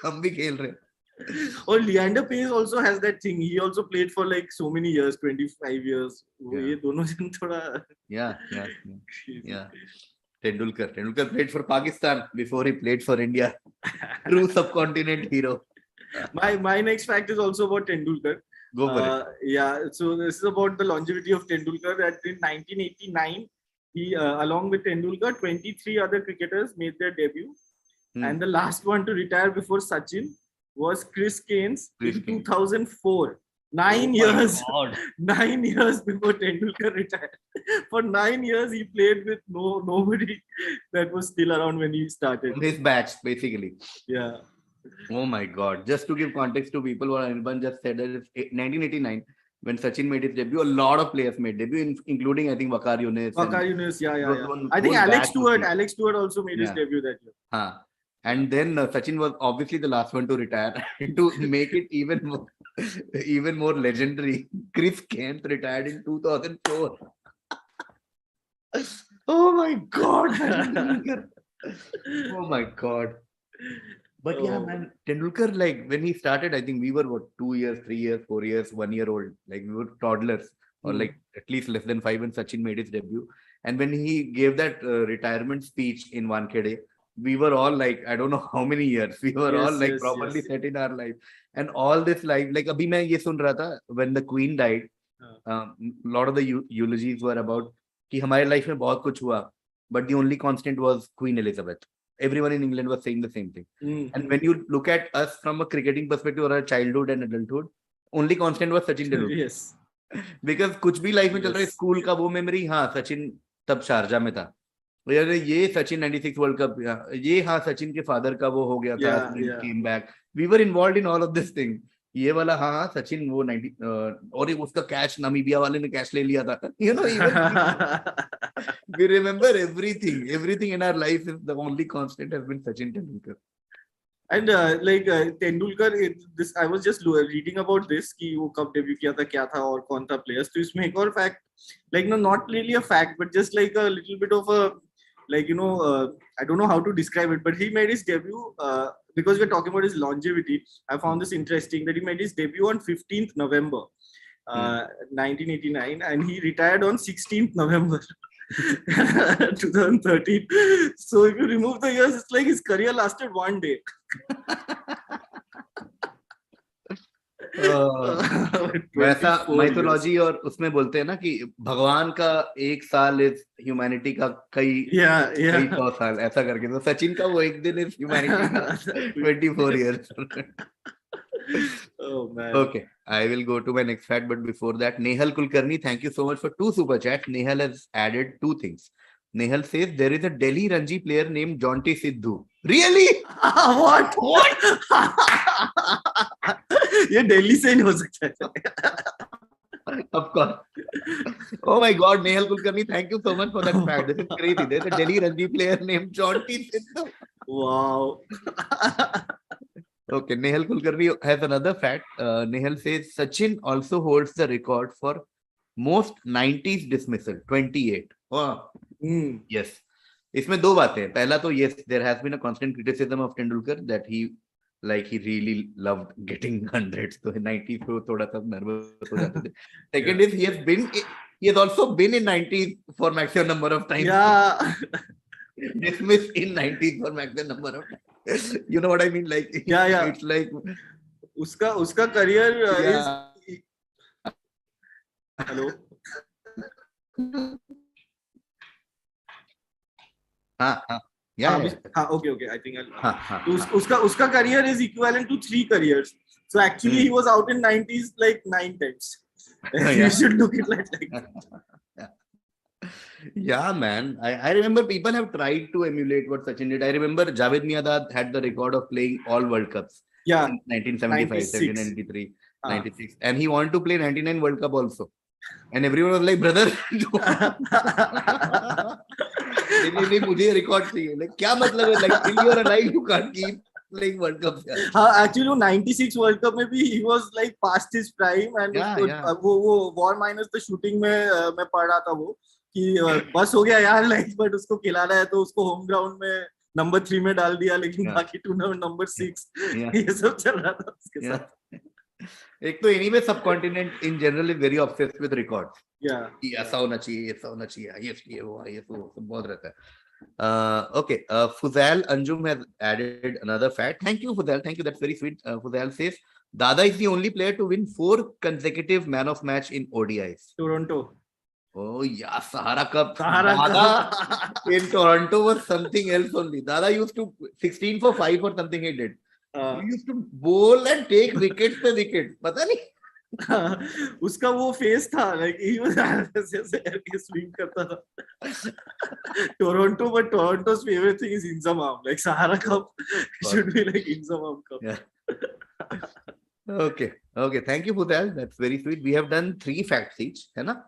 हम भी खेल रहे. Or Leander Pace also has that thing. He also played for like so many years, 25 years. ये दोनों जन थोड़ा. Yeah. Tendulkar played for Pakistan before he played for India. True subcontinent hero. My next fact is also about Tendulkar. Go for it. Yeah, so this is about the longevity of Tendulkar. That in 1989, he along with Tendulkar, 23 other cricketers made their debut. and the last one to retire before Sachin was Chris Gaines Chris in Gaines. 2004. Oh 9 my years, God. 9 years before Tendulkar retired. For 9 years, he played with nobody that was still around when he started. From his batch, basically. Yeah. Oh my God. Just to give context to people, what Anirban just said, that it's 1989 when Sachin made his debut. A lot of players made debut, including, I think, Waqar Younis. Waqar Younis, yeah. one I think whole Alex batch of players. Stewart also made his Yeah. debut that year. Huh. And then Sachin was obviously the last one to retire. To make it even more legendary, Chris Kent retired in 2004. Oh my God. Tendulkar. Oh my God. But yeah, Oh. man, Tendulkar, like when he started, I think we were what, 2 years, 3 years, 4 years, 1 year old. Like we were toddlers, or like at least less than 5 when Sachin made his debut. And when he gave that retirement speech in Wankhede, we were all like, I don't know how many years. We were all like properly set in our life. And all this life, like abhi main ye sun raha tha, when the Queen died, a lot of the eulogies were about कि हमारे life में बहुत कुछ हुआ, but the only constant was Queen Elizabeth. Everyone in England was saying the same thing. And when you look at us from a cricketing perspective or a childhood and adulthood, only constant was Sachin Tendulkar. Yes. Because कुछ भी life में चल रहा है, school का वो memory, हाँ सचिन तब शारजा में था, ये सचिन 96 वर्ल्ड कप, ये हाँ सचिन के फादर का वो हो गया था, came back, we were involved in all of this thing, ये वाला हाँ सचिन वो 90 और उसका कैच नामीबिया वाले ने कैच ले लिया था, you know, we remember everything in our life. Is the only constant has been Sachin Tendulkar. And Tendulkar, this I was just reading about this कि वो कब डेब्यू किया था, क्या था और कौन था प्लेयर्स. तो इसमें एक और fact, like no, not really a fact, but just like a little bit of a, like, you know, I don't know how to describe it, but he made his debut because we're talking about his longevity. I found this interesting that he made his debut on 15th November 1989, and he retired on 16th November 2013. So if you remove the years, it's like his career lasted one day. वैसा mythology और उसमें बोलते हैं ना कि भगवान का एक साल इज ह्यूमैनिटी का कई 100 साल, ऐसा करके. तो सचिन का वो एक दिन इज ह्यूमैनिटी का 24 years. Oh man. Okay, I will go to my next fact, but before that, Nehal Kulkarni, thank you so much for 2 super chats. Nehal has added 2 things. Nehal says there is a Delhi Ranji player named Jonty Sidhu. Really? What? ये दिल्ली से नहीं हो सकता है. Of course. Oh my God, Nehal Kulkarni, thank you so much for that fact. This is crazy. There's a Delhi Ranji player named Jonty Sidhu. Wow. Okay, Nehal Kulkarni has another fact. Nehal says Sachin also holds the record for most 90s dismissal, 28. Wow. Yes. इसमें 2 बातें हैं. पहला तो yes, there has been a constant criticism of Tendulkar that he really loved getting hundreds. So in 90s को थोड़ा सा nervous हो जाते थे. Second is he has also been in 90s for maximum number of times. Yeah. Dismissed in 90s for maximum number of times. You know what I mean? Like yeah. It's like उसका career is. Hello. Okay. I think उसका career is equivalent to 3 careers. So actually he was out in 90s like 9 times. You should look at like that. Yeah, man. I remember people have tried to emulate what Sachin did. I remember Javed Miandad had the record of playing all World Cups. Yeah. In 1975, 1993, 96. And he wanted to play 99 World Cup also. And everyone was like, brother, नहीं मुझे record चाहिए. Like क्या मतलब है? Like till you are alive, you can't keep playing World Cup. Actually, 96 World Cup में भी he was like past his prime, and वो war minus the shooting में मैं पढ़ रहा था वो कि बस हो गया यार, like but उसको खिलाना है तो उसको home ground में नंबर 3 में डाल दिया, लेकिन बाकी टूर्नामेंट नंबर 6 ये सब चल रहा था उसके साथ. एक तो anyway subcontinent in general is very obsessed with records. Yeah. ऐसा होना चाहिए, ऐसा होना चाहिए, ये वो सब बहुत रहता है. Okay, Fuzail Anjum has added another fact. Thank you, Fuzail. Thank you. That's very sweet. Fuzail says Dada is the only player to win 4 consecutive man of match in ODIs. Toronto. Oh yeah, Sahara Cup. Sahara Dada Cup. in Toronto was something else only. Dada used to 16 for 5 or something he did. He used to bowl and take wickets पे wicket. पता नहीं. उसका वो face था like he was ऐसे करके swing करता था. Toronto, but Toronto's favorite thing is Inzamam. Like Sahara Cup should be like Inzamam Cup. Yeah. Okay. Okay. Thank you, Putal. That's very sweet. We have done 3 facts each, है ना?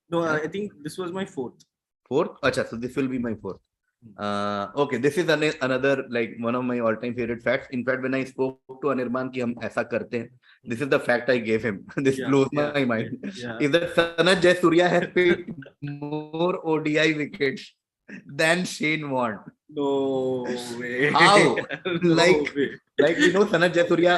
No, I think this was my fourth. Fourth? Acha, so this will be my fourth. Okay, this is another like one of my all-time favorite facts. In fact, when I spoke to Anirban कि हम ऐसा करते हैं, this is the fact I gave him. This blows my mind. Is that Sanat Jayasuriya has picked more ODI wickets than Shane Warne. No way. How? No Like- way. Like we know Sanat Jayasuriya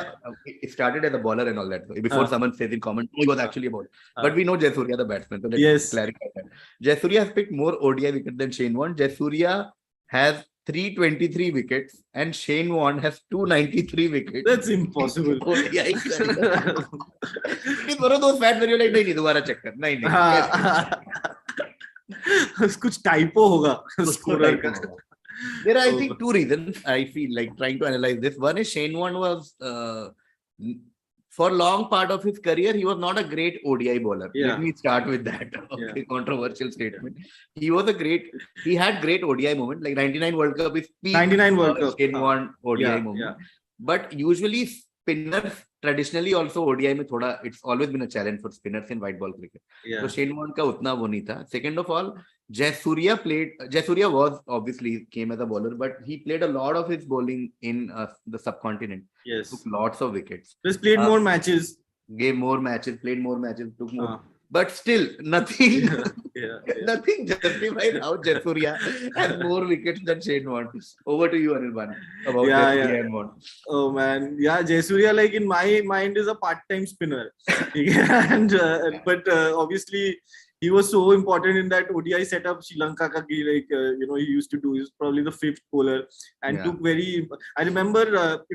started as a bowler and all that. Before someone says in comment, he was actually a bowler. But we know Jayasuriya the batsman. So let's Yes. clarify that. Jayasuriya has picked more ODI wickets than Shane Warne. Jayasuriya has 323 wickets and Shane Warne has 293 wickets. That's impossible. ODI. It's one of those facts where you're like, नहीं दोबारा check कर. नहीं. कुछ typo होगा scorer का. There are, I think, 2 reasons I feel like trying to analyze this. One is Shane Warne was, for long part of his career, he was not a great ODI bowler. Yeah. Let me start with that. Okay, controversial statement. He had great ODI moment. Like 99 World Cup is peak 99 World Cup. Shane Warne ODI Yeah, moment. yeah. But usually spinners traditionally also ODI में थोड़ा, it's always been a challenge for spinners in white ball cricket. Yeah. So Shane Warne का उतना वो नहीं था. Second of all, Jayasuriya was obviously came as a bowler, but he played a lot of his bowling in the subcontinent. Yes. Took lots of wickets. Just played more matches. Gave more matches, played more matches, took more. Uh, But still, nothing, yeah. nothing justifies how Jayasuriya has more wickets than Shane Warne. Over to you, Anirban, about Yeah, Jayasuriya and Warne. Oh man, yeah, Jayasuriya, like in my mind, is a part-time spinner, and obviously he was so important in that ODI setup. Sri Lanka ka ki, like he used to do. He was probably the 5th bowler and Yeah. took very. I remember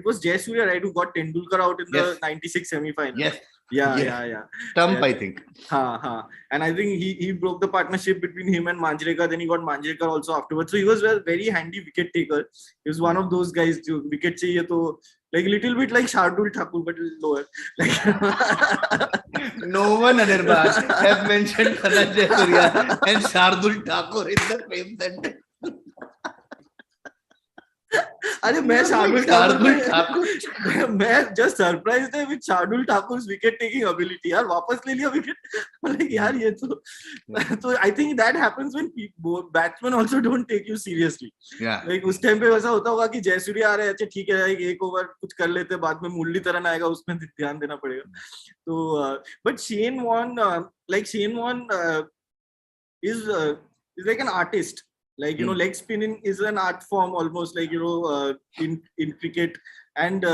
it was Jayasuriya, right, who got Tendulkar out in the Yes. 96 semi-final. Yes, Yeah, Yes. yeah. Stump, Yeah. I think. And I think he broke the partnership between him and Manjrekar. Then he got Manjrekar also afterwards. So he was a very handy wicket taker. He was one of those guys who wicket chahiye to, like little bit like Shardul Thakur, but lower. Like No one, Anirban, has mentioned Sanat Jayasuriya and Shardul Thakur in the same sentence. अरे मैं Shardul Thakur. मैं just surprised है with Shardul Thakur's wicket taking ability. यार वापस ले लिया wicket. Like यार ये तो I think that happens when batsmen also don't take you seriously. Yeah. Like उस टाइम पे वैसा होता होगा कि जयसूर्या आ रहे हैं, अच्छा ठीक है एक ओवर कुछ कर लेते हैं, बाद में मुरलीधरन आएगा उसमें ध्यान देना पड़ेगा. तो but Shane Warne is like an artist. Like leg spinning is an art form almost, like in cricket, and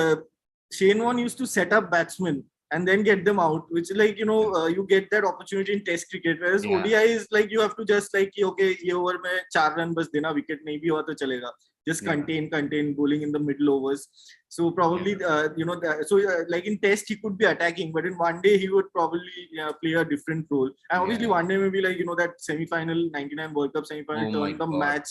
Shane Warne used to set up batsmen and then get them out, which like you get that opportunity in Test cricket, whereas Yeah. ODI is like you have to just like okay ये over में 4 run बस देना, wicket नहीं भी हुआ तो चलेगा, just Yeah. contain bowling in the middle overs. So probably like in Test he could be attacking, but in one day he would probably play a different role. And obviously Yeah. one day maybe like that semi-final 99 World Cup semi-final Oh my turned the God. match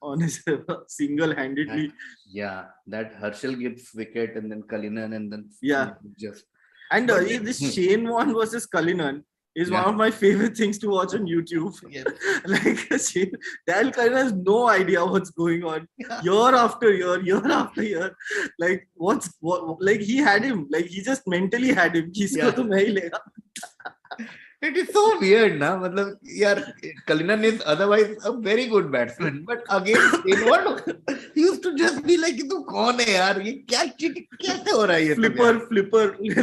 on his single-handedly. Yeah, that Herschel Gibbs wicket and then Cullinan and then Yeah. just And this Shane Warne versus Cullinan is one Yeah. of my favorite things to watch on YouTube. yes. Like Dale Cullinan has no idea what's going on year after year. Like like he had him, like he just mentally had him. Yeah. इसको तो मैं ही लेगा. It is so weird, na? मतलब यार Cullinan is otherwise a very good batsman, but again, he used to just be like, तू कौन है यार? ये क्या कैसे हो रहा है ये? Flipper.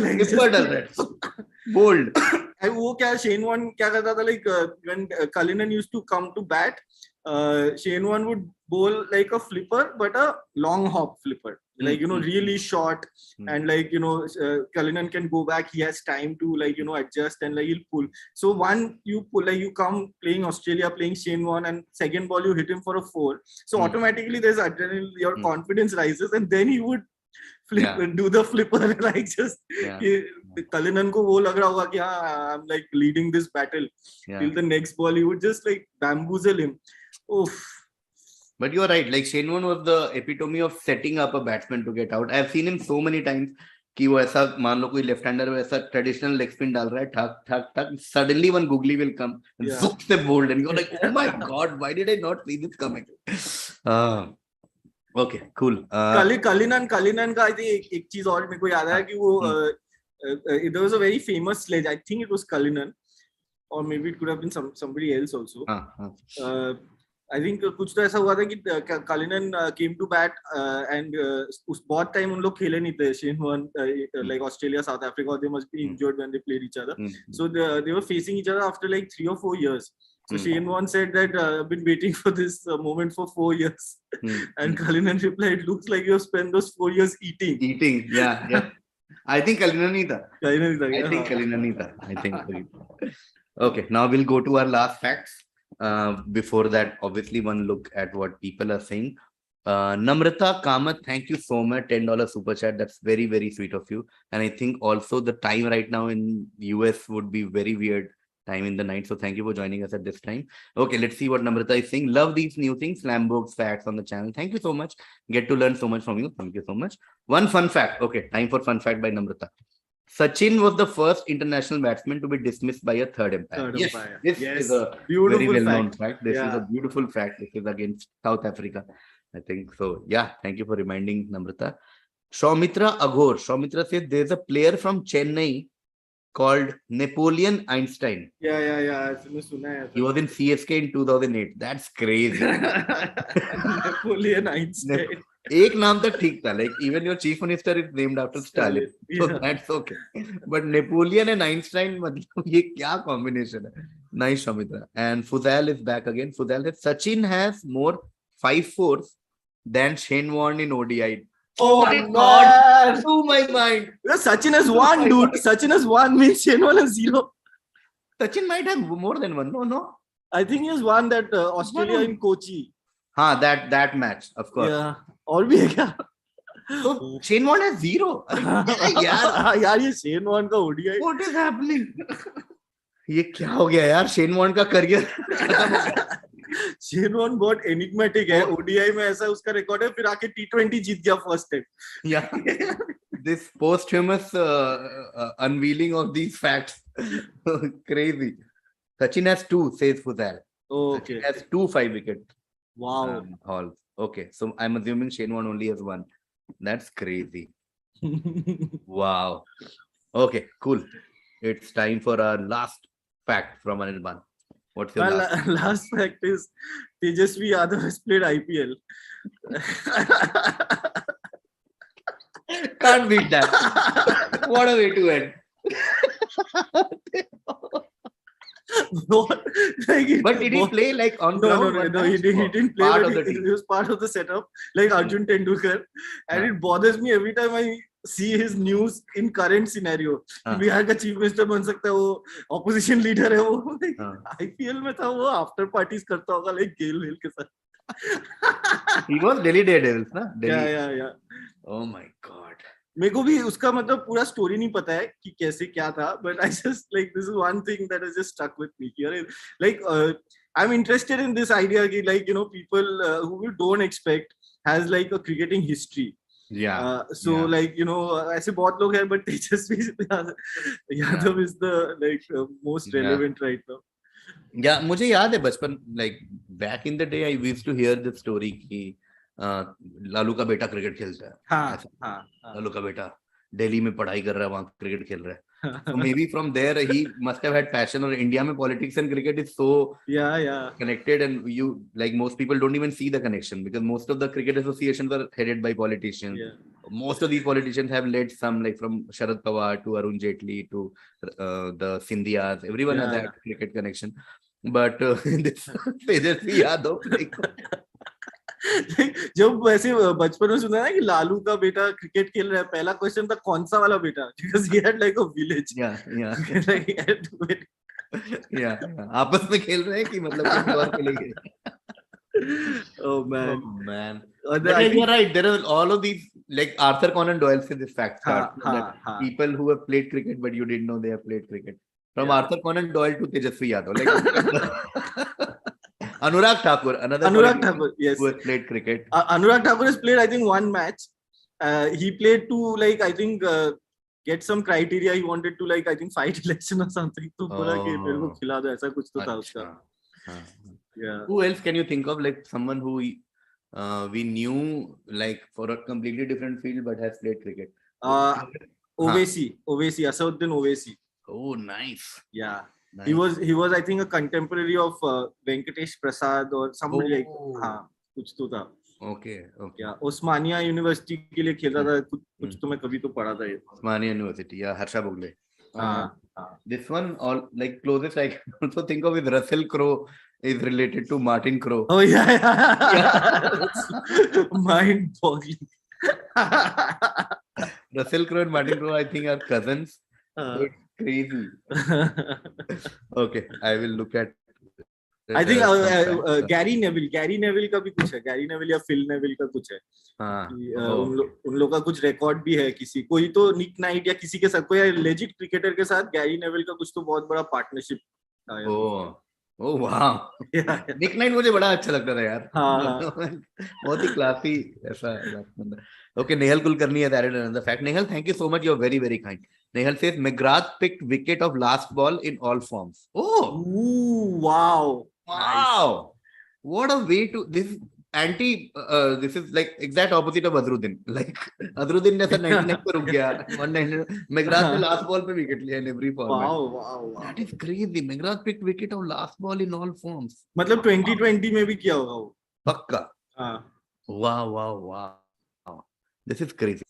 Like Flipper does that. Bold. And वो क्या Shane Warne क्या करता था, like when Cullinan used to come to bat, Shane Warne would bowl like a flipper, but a long hop flipper, like really short, and like Cullinan can go back, he has time to like adjust, and like he'll pull. So one you pull, like you come playing Australia, playing Shane Warne, and second ball you hit him for a 4, so automatically there's adrenaline, your confidence rises, and then he would flip, Yeah. do the flipper, like just Yeah. Cullinan को वो लग रहा होगा कि हाँ, I'm like leading this battle Yeah. till the next ball. He would just like bamboozle him. Oof. But you're right. Like Shane Warne was the epitome of setting up a batsman to get out. I've seen him so many times कि वो ऐसा मान लो कोई left hander वैसा traditional leg spin डाल रहा है ठक ठक ठक suddenly one googly will come and Yeah. zoop से bold and you're like oh my god why did I not see this coming. Okay, cool. Cullinan का I think एक चीज और मेरे को याद आया कि वो there was a very famous sledge. I think it was Cullinan, or maybe it could have been somebody else also. I think कुछ तो ऐसा हुआ था कि Cullinan came to bat and उस बहुत टाइम उन लोग खेले नहीं थे. Shane Warne like Australia, South Africa, they must be injured when they played each other. So they were facing each other after like 3 or 4 years. So Shane Warne said that I've been waiting for this moment for 4 years. And Cullinan replied, looks like you have spent those 4 years eating. Eating, yeah. I think Cullinan ही था. I think Cullinan ही था. I think. Okay, now we'll go to our last facts. Before that, obviously, one look at what people are saying. Namrata Kamath, thank you so much. $10 super chat. That's very, very sweet of you. And I think also the time right now in US would be very weird time in the night. So thank you for joining us at this time. Okay, let's see what Namrata is saying. Love these new things. Lambog's facts on the channel. Thank you so much. Get to learn so much from you. Thank you so much. One fun fact. Okay, time for fun fact by Namrata. Sachin was the first international batsman to be dismissed by a third umpire. Yes, this is a beautiful very well-known fact. This is a beautiful fact. This is against South Africa, I think. So, yeah, thank you for reminding Namrata. Shaumitra Aghor. Shaumitra says there's a player from Chennai called Napoleon Einstein. Yeah. He was in CSK in 2008. That's crazy. Napoleon Einstein. एक नाम तक ठीक था, like even your chief minister is named after Stalin, so that's okay. But Napoleon and Einstein, मतलब ये क्या combination है? Nice, Shaumitra. And Fuzail is back again. Fuzail says Sachin has more 5/4s than Shane Warne in ODI. Oh my God! Oh my mind. Sachin has one, dude. Sachin has one means Shane Warne has 0. Sachin might have more than one. No. I think he has won that Australia in Kochi. हाँ, that match, of course. Yeah. और भी है क्या? So Shane Warne has 0. यार ये Shane Warne का ODI. What is happening? ये क्या हो गया यार? Shane Warne का करियर Shane Warne बहुत enigmatic है. ODI में ऐसा उसका रिकॉर्ड है, फिर आके T20 जीत गया first time. Yeah. This posthumous unveiling of these facts. Crazy. Sachin has 2, says Fuzail. Oh, okay. Sachin has 2 5-wicket. Wow. Halls. Okay, so I'm assuming Shane Warne only has 1. That's crazy. Wow. Okay, cool. It's time for our last fact from Anirban. What's your last fact is Tejasvi Yadav has played IPL. Can't beat that. What a way to end. What? Like but did he play like on ground? No, he didn't play. Part of the team. He was part of the setup, like Arjun Tendulkar, and it bothers me every time I see his news in current scenario. Bihar का chief minister बन सकता है, वो opposition leader है, वो IPL में था, वो आफ्टर पार्टीज करता होगा लाइक गेल के साथ. He was Delhi Daredevils, ना? Yeah. Oh my God. मेरे को भी उसका मतलब पूरा स्टोरी नहीं पता है कि कैसे क्या था, but I just like this is one thing that has just stuck with me. Like I'm interested in this idea कि like you know people who you don't expect has like a cricketing history. Yeah. Like you know ऐसे बहुत लोग हैं, but Tejasvi Yadav is the like most relevant right now. Yeah, मुझे याद है बचपन, like back in the day I used to hear the story कि लालू का बेटा क्रिकेट खेलता है. हाँ. लालू का बेटा दिल्ली में पढ़ाई कर रहा है, वहां क्रिकेट खेल रहा है. So maybe from there he must have had passion. Or India में politics and cricket is so connected, and you like most people don't even see the connection because most of the cricket associations are headed by politicians. Most of these politicians have led some, like from Sharad Pawar to Arun Jaitley to the Scindias. Everyone has that cricket connection. But this Tejasvi Yadav, like, जब वैसे बचपन में सुना ना कि लालू का बेटा cricket खेल रहा है, पहला क्वेश्चन था कौन सा वाला बेटा, because he had like a village. आपस में खेल रहे हैं कि मतलब किसी और के लिए. Oh man. But you're right, there are all of these like Arthur Conan Doyle says this fact हाँ card हाँ that हाँ. people who have played cricket but you didn't know they have played cricket. From Yeah. Arthur Conan Doyle to Tejasvi Yadav, like Anurag Thakur, another Anurag politician Thakur, yes. who has played cricket. Anurag Thakur has played, I think, one match. He played to, like, I think, get some criteria. He wanted to, like, I think, fight election or something. तो बोला कि मेरे को खिला दो, ऐसा कुछ तो था उसका. हाँ. Yeah. Who else can you think of, like someone who we knew like for a completely different field but has played cricket? Owaisi, Asauddin Owaisi. Oh, nice. Yeah. Nice. He was, I think, a contemporary of Venkatesh Prasad or somebody like. हाँ, कुछ तो था. Okay. Yeah. Osmania University के लिए खेल रहा था. कुछ तो मैं कभी तो पढ़ा था ये. Osmania University. Yeah, Harsha Bhogle. हाँ. This one, all like closest I can also think of is Russell Crowe is related to Martin Crowe. Oh yeah. Mind-boggling. Russell Crowe and Martin Crowe, I think, are cousins. So it's crazy. Okay, I will look at. I think Gary Neville का भी कुछ है. Gary Neville या Phil Neville का कुछ है. उन लोग का कुछ रिकॉर्ड भी है. किसी कोई तो निक नाइट या किसी के साथ कोई लेजिट क्रिकेटर के साथ Gary Neville का कुछ तो बहुत बड़ा पार्टनरशिप था. Oh wow. निक नाइट मुझे बड़ा अच्छा लगता था यार. बहुत ही क्लासी ऐसा. Okay, Nehal Kulkarni has added another fact. Nehal, thank you so much. You're very, very kind. Nehal says McGrath picked wicket of last ball in all forms. Oh, ooh, wow. Wow. What a way to this this is like exact opposite of Azharuddin. Like Azharuddin जैसा 99 पे रुक गया. 199 McGrath ने last ball पे wicket लिया in every format. Wow. That is crazy. McGrath picked wicket of last ball in all forms. मतलब 2020 में भी किया होगा वो. पक्का. हाँ. Wow. This is crazy.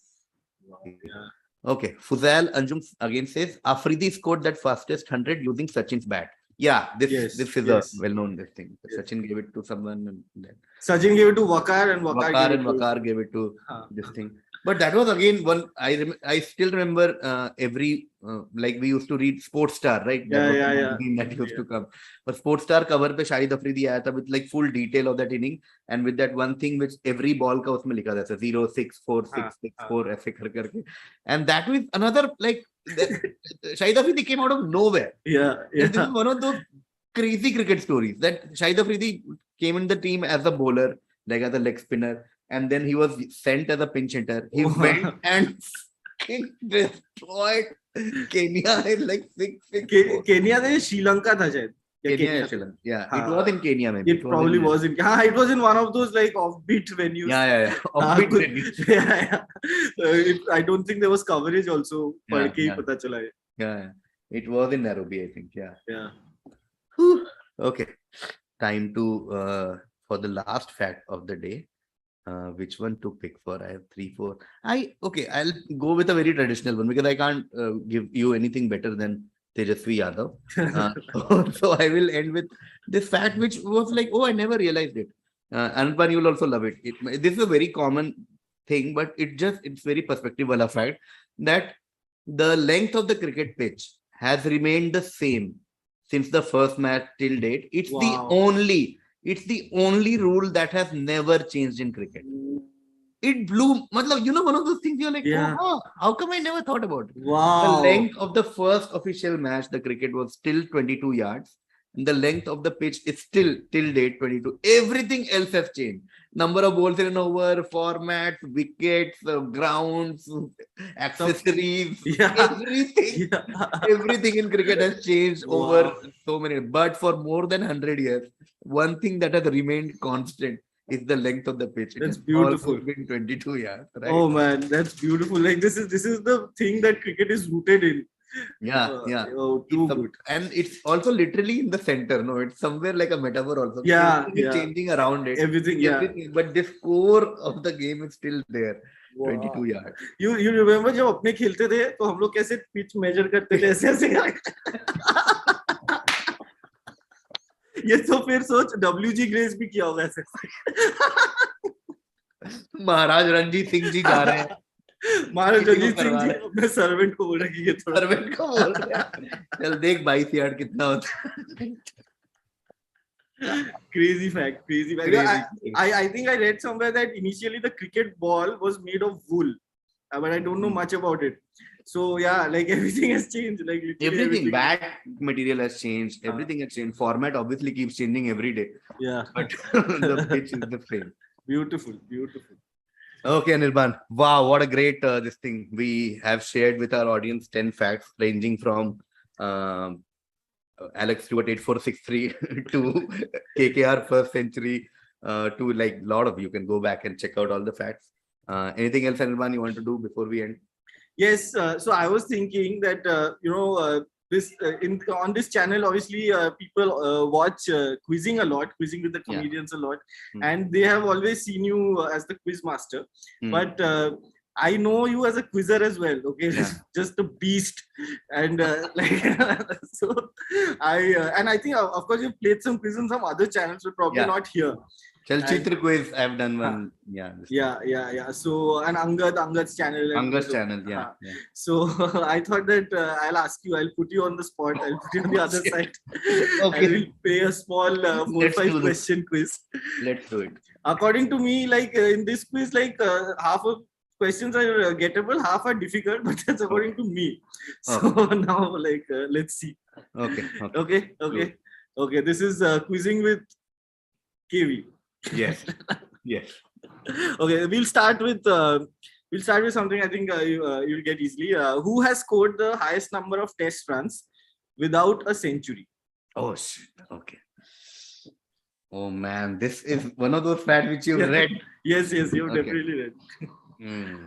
Yeah. Okay, Fuzail Anjum again says Afridi scored that fastest 100 using Sachin's bat. Yeah, this is a well-known this thing. Sachin gave it to someone and then Sachin gave it to Waqar and Waqar gave it to this thing. But that was again one I still remember every like we used to read Sports Star, right? That used to come. But Sports Star cover पे Shahid Afridi आया था with like full detail of that inning and with that one thing which every ball का उसमें लिखा था 0 6 4 6 6 4 ऐसे करके. And that was another like Shahid Afridi came out of nowhere. Yeah. This is one of those crazy cricket stories that Shahid Afridi came in the team as a bowler, like as a leg spinner. And then he was sent as a pinch hitter. He went and destroyed Kenya in like 6-4. Kenya ने श्रीलंका था शायद. Kenya. Yeah, it was in Kenya maybe. It probably was in. It was in one of those like offbeat venues. Yeah. Offbeat venues. Yeah. I don't think there was coverage also. पढ़ के ही पता चला है. Yeah. It was in Nairobi, I think. Yeah. Okay. Time to for the last fact of the day. Which one to pick for? I have 3, 4. I'll go with a very traditional one because I can't give you anything better than Tejasvi Yadav. So I will end with this fact, which was like, I never realized it. Anpan, you will also love it. This is a very common thing, but it's very perspective wala fact that the length of the cricket pitch has remained the same since the first match till date. It's the only rule that has never changed in cricket. It blew, one of those things you're like, how come I never thought about it? Wow. The length of the first official match, the cricket was still 22 yards. And the length of the pitch is still, till date, 22. Everything else has changed. Number of balls in an over, formats, wickets, grounds, accessories, everything in cricket has changed over so many. But for more than 100 years, one thing that has remained constant is the length of the pitch. That's beautiful. Also been 22 yards, right? Oh man, that's beautiful. Like this is the thing that cricket is rooted in. Too good. And it's also literally in the center. No, it's somewhere like a metaphor also. It's changing around it. Everything. But this core of the game is still there. 22 yards. You remember जब अपने खेलते थे तो हम लोग कैसे pitch major करते थे ऐसे ये तो फिर सोच WG ग्रेस भी किया होगा ऐसे महाराज रणजीत सिंह जी जा रहे हैं महाराज रणजीत सिंह जी अपने सर्वेंट को बोल रहे कि ये थोड़ा सर्वेंट को बोल रहे हैं चल देख 22 यार्ड कितना होता है Crazy fact. Crazy fact. Crazy. I think I read somewhere that initially the cricket ball was made of wool, but I don't know much about it. So yeah, like everything has changed. Like literally Everything, bat material has changed. Uh. Everything has changed. Format obviously keeps changing every day, Yeah. but the pitch is the same. Beautiful. Beautiful. Okay, Anirban. Wow, what a great this thing. We have shared with our audience 10 facts ranging from Alex Stewart 8463 to KKR first century to like lot of you can go back and check out all the facts. Anything else, Anirban, you want to do before we end? Yes. So I was thinking that this in on this channel, obviously people watch quizzing a lot, quizzing with the Yeah. comedians a lot, Hmm. and they have always seen you as the quiz master. Hmm. But I know you as a quizzer as well. Okay, Yeah. just a beast, and like so I think of course you played some quiz on some other channels, but probably Yeah. not here. Chalchitra quiz, I've done one. Yeah. this Yeah. So and Angad's channel. And Anga's channel. Yeah. yeah. So I thought that I'll ask you. I'll put you on the spot. I'll put you on the other Okay. side. Okay. I will pay a small 4-5 do this. question quiz. Let's do it. According to me, like in this quiz, like half of questions are gettable, half are difficult, but that's according to me. So now, like, let's see. Okay. Okay. Okay. This is quizzing with KV. Yes. Yes. Okay, we'll start with something I think you'll get easily. Who has scored the highest number of test runs without a century? Oh shit. Okay. Oh man, this is one of those facts which you Yeah. read. Yes, you've Okay. definitely read. Hmm.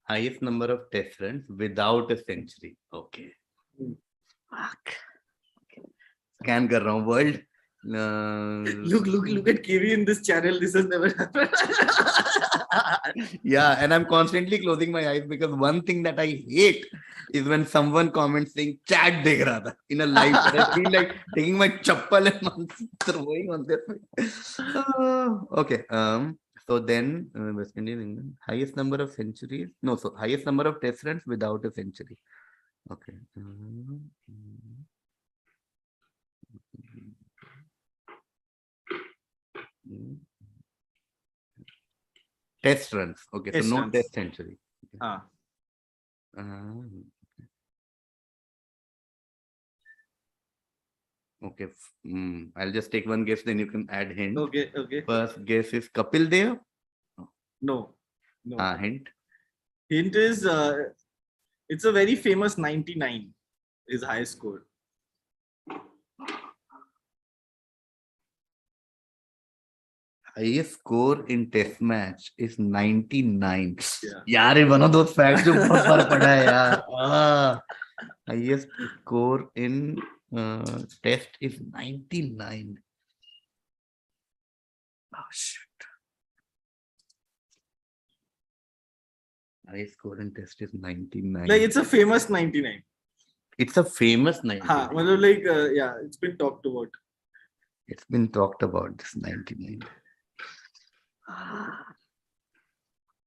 Highest number of test runs without a century. Okay. Hmm. Fuck. Scan कर रहा हूँ world. Look at KV in this channel. This has never happened. Yeah, and I'm constantly closing my eyes because one thing that I hate is when someone comments saying chat dekh raha tha in a live. I feel like taking my chappal and throwing on their face. Okay. So then West Indian England highest number of centuries. No, so highest number of test runs without a century. Okay. Test runs. Okay, Test so no runs. test century. Ah. Okay. I'll just take one guess, then you can add hint. Okay. First guess is Kapil Dev. No. Hint. Hint is it's a very famous 99 is highest score. Highest score in test match is 99. Yeah. यार ये one of those facts जो बहुत बार पढ़ा है यार. Highest score in test is 99. Oh shit. Highest score in test is 99. Like it's a famous 99. It's a famous 99. Ha, मतलब like yeah, it's been talked about. It's been talked about this 99.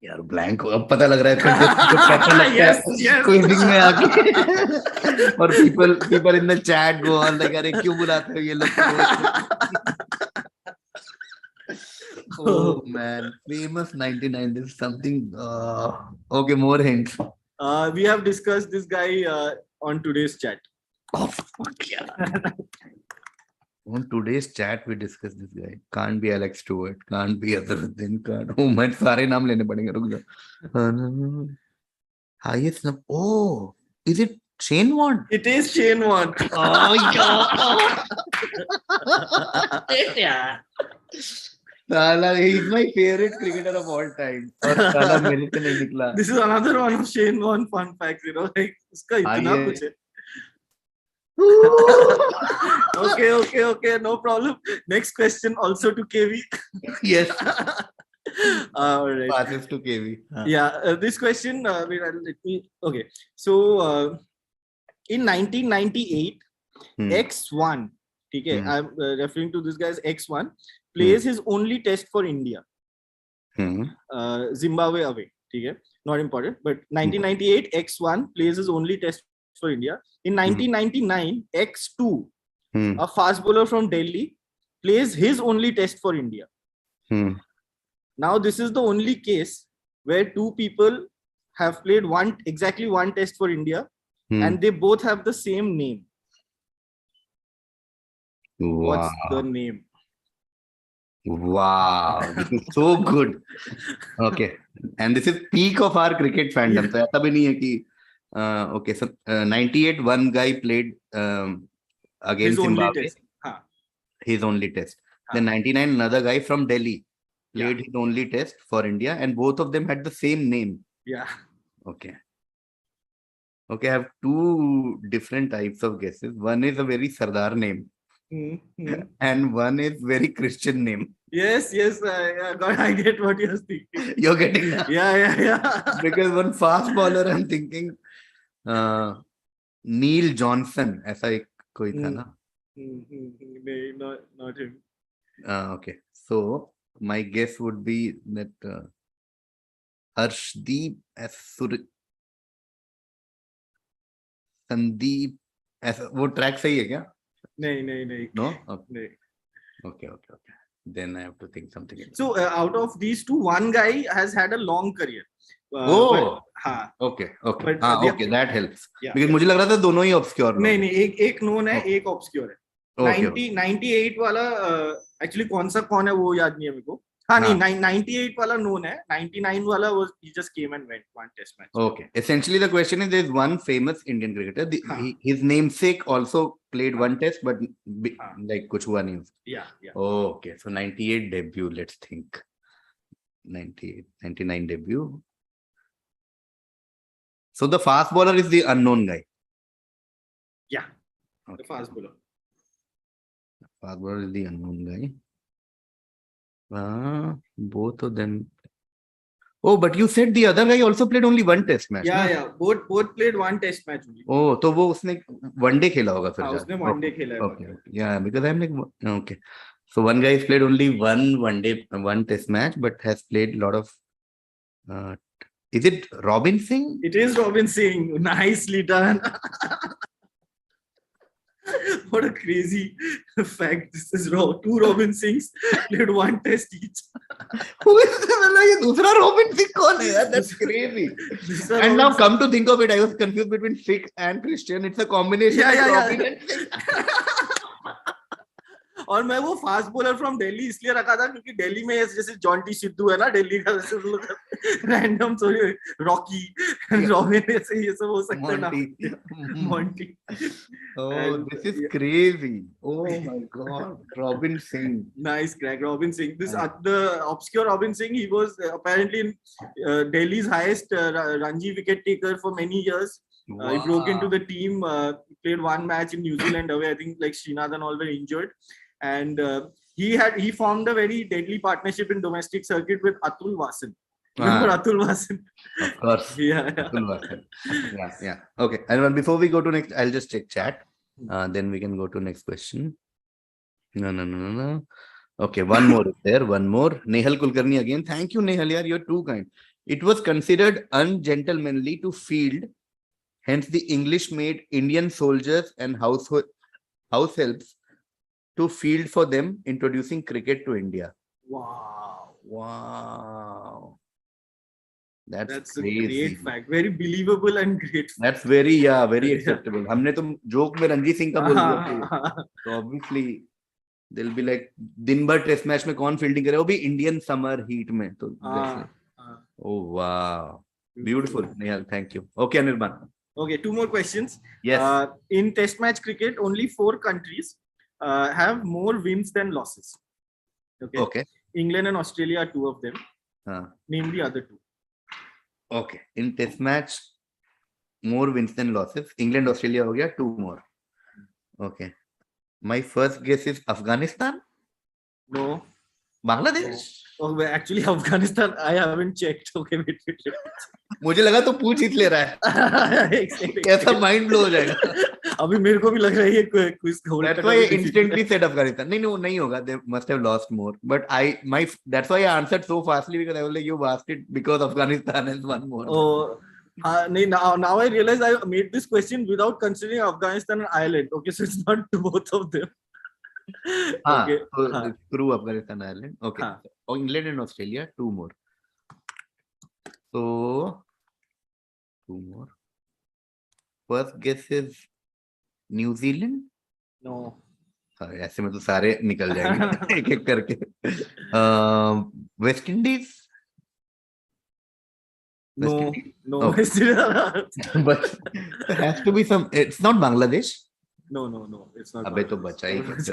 यार blank अब पता लग रहा है फिर कुछ कैसा लगता है क्विजिंग में आके और people in the chat go on like अरे क्यों बुलाते हो ये लोग oh man famous 99 this is something okay more hints We have discussed this guy on today's chat. oh fuck yeah on today's chat we discussed this guy can't be Alex Stewart can't be Azharuddin can't oh मैं सारे नाम लेने पड़ेंगे रुक जाओ highest number oh is it Shane Warne It is Shane Warne. oh yeah Salah, he's my favorite cricketer of all time. और साला मेरे से नहीं निकला. This is another one of Shane Warne fun facts, you know, like उसका इतना कुछ है. Okay, no problem. Next question also to KV. Yes. All right. Passes to KV. Yeah, this question, wait, let me, okay. So, in 1998, X1, okay, I'm referring to this guy as X1, plays his only test for India. Zimbabwe away, okay, not important, but 1998, X1 plays his only test for India. In 1999, X2, a fast bowler from Delhi, plays his only test for India. Hmm. Now this is the only case where two people have played exactly one test for India, Hmm. and they both have the same name. What's the Wow. name? Wow. This is so good. Okay. And this is peak of our cricket fandom. So ऐसा भी नहीं है कि okay, so 98 one guy played against His only Zimbabwe, test. हाँ, his only test. हाँ. Then 99 another guy from Delhi played Yeah. his only test for India, and both of them had the same name. Yeah. Okay. Okay, I have two different types of guesses. One is a very Sardar name, and one is very Christian name. Yes, I get what you're thinking. You're getting that? Yeah. Because one fast bowler, I'm thinking Neil Johnson. ऐसा एक कोई था ना? No, not him. Okay, so my guess would be that Harshdeep Sandeep ऐसा वो track सही है क्या? नहीं. No? नहीं. Okay. Then I have to think something else. So out of these two, one guy has had a long career. Oh. हाँ. Okay. But Okay, that helps. Yeah. Because मुझे लग रहा था दोनों ही obscure लोग हैं. नहीं एक known है, Okay. एक obscure है. Okay. 98 वाला actually कौन है वो याद नहीं है मेरे को. हाँ नहीं 98 वाला known है. 99 वाला was he just came and went one test match. Okay. Essentially, the question is: there's one famous Indian cricketer. His namesake also played one test, but like कुछ हुआ नहीं. Yeah. Okay. So 98 debut. Let's think. 98, 99 debut. So the fast bowler is the unknown guy. Yeah. Okay. The fast bowler. Fast bowler is the unknown guy. Both of them. Oh, but you said the other guy also played only one test match. Yeah. Both played one test match only. Oh, तो वो उसने one day खेला होगा फिर. हाँ, उसने one day खेला है. Okay. Yeah, because I'm like, okay. So one guy has played only one test match, but has played a lot of. Is it Robin Singh? It is Robin Singh. Nicely done. What a crazy fact. This is two Robin Singhs played one test each. Who is ये दूसरा Robin Singh कौन है यार? That's crazy. And now come to think of it, I was confused between Sikh and Christian. It's a combination of Robin and Sikh. और मैं वो fast bowler from Delhi इसलिए रखा था क्योंकि दिल्ली में जैसे जॉन्टी सिद्धू है ना दिल्ली का रैंडम सॉरी रॉकी रॉबिन ऐसे ये सब हो सकता है ना Monty. Oh, this is crazy. Oh my God, Robin Singh. Nice crack, Robin Singh. The obscure Robin Singh, he was apparently in Delhi's highest Ranji wicket taker for many years. Wow. He broke into the team, played one match in New Zealand away. I think like Srinath and all were injured. And he formed a very deadly partnership in domestic circuit with Atul Vasan. Remember Atul Vasan? Of course. Yeah. Atul Vasan. Yeah. Okay. And before we go to next, I'll just check chat. Then we can go to next question. No. Okay, one more is there. One more. Nehal Kulkarni again. Thank you, Nehal. Yaar, you're too kind. It was considered ungentlemanly to field. Hence, the English made Indian soldiers and house helps to field for them, introducing cricket to India. Wow. That's crazy. A great fact. Very believable and great fact. That's very acceptable. हमने तो joke में रणजीत सिंह का बोल दिया. So obviously they'll be like दिन भर test match में कौन फील्डिंग करे, वो भी इंडियन समर हीट में. तो oh wow, beautiful, Nehal. Thank you. Okay, Anirban. Okay, two more questions. Yes. In test match cricket, only 4 countries have more wins than losses. Okay. England and Australia are 2 of them. Name the other 2. Okay. In test match, more wins than losses. England, Australia हो गया 2 more. Okay. My first guess is Afghanistan. No. Bangladesh. Oh, actually, Afghanistan. I haven't checked. Okay, wait. मुझे लगा तो पूछ ही ले रहा है. कैसा माइंड ब्लो हो जाएगा. अभी मेरे को भी लग रहा है ये quiz hold. That's why I instantly said Afghanistan. नहीं होगा. They must have lost more. But that's why I answered so fastly because I was like, you asked it because Afghanistan has one more. Oh. Now I realize I made this question without considering Afghanistan and Ireland. Okay, so it's not both of them. हाँ, Okay. so हाँ, Peru, Afghanistan, Ireland. Okay. हाँ. Oh, England and Australia, two more. So two more. First guess is New Zealand. No. हाँ, ऐसे में तो सारे निकल जाएंगे एक एक करके. West Indies. West No. Indies. No. Okay. No. But there has to be some. It's not Bangladesh. No. It's not. अबे तो Bangladesh. बचा ही कैसे?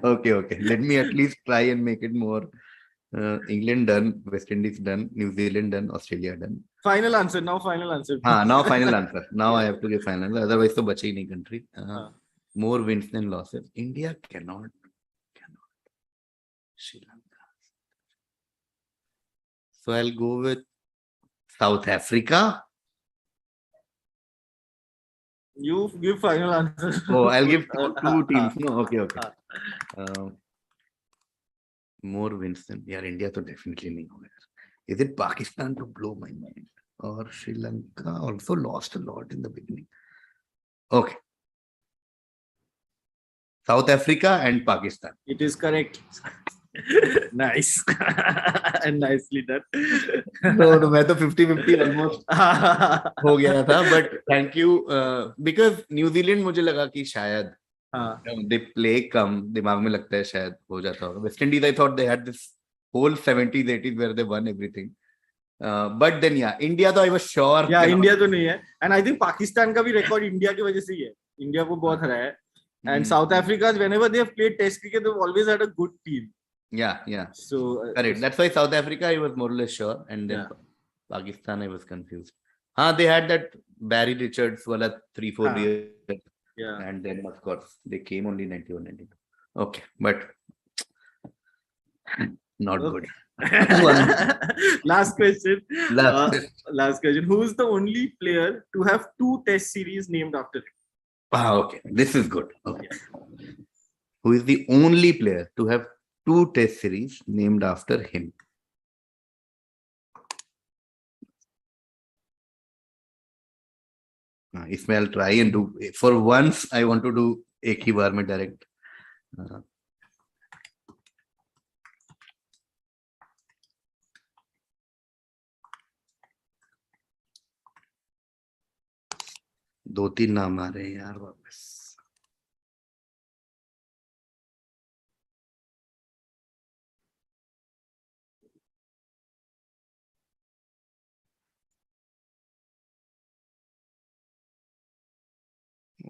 Okay, okay. Let me at least try and make it more. England done, West Indies done, New Zealand done, Australia done. Final answer. Now final answer. हाँ, now final answer. Now I Yeah. have to give final answer. Otherwise तो बचे ही नहीं country. हाँ. More wins than losses. India cannot. Sri Lanka. So I'll go with South Africa. You give final answer. Oh, I'll give two हाँ, teams. हाँ. No, okay. More wins than India तो definitely नहीं होगा. Is it Pakistan to blow my mind? Or Sri Lanka also lost a lot in the beginning. Okay. South Africa and Pakistan. It is correct. Nice. And nicely done. No, मैं तो 50-50 almost हो गया था, but thank you because New Zealand मुझे लगा कि शायद हाँ. they play कम, दिमाग में लगता है शायद हो जाता होगा. West Indies, I thought they had this whole 70s 80s where they won everything. But then India तो I was sure. Yeah, India तो नहीं है. And I think Pakistan का भी record India की वजह से ही है. India को बहुत हराया है. And South Africa, whenever they have played Test cricket, they've always had a good team. Yeah. So Correct. That's why South Africa I was more or less sure, and then Yeah. Pakistan I was confused. They had that Barry Richards wala 3-4 हाँ. years, Yeah. and then of course they came only 91, 92. Okay, but not good. Last question. Last. Question. Who is the only player to have 2 Test series named after him? Okay, this is good. Okay. Who is the only player to have 2 Test series named after him? इसमें I'll try and do. For once, I want to do एक ही बार में direct. दो तीन नाम आ रहे हैं यार वापस.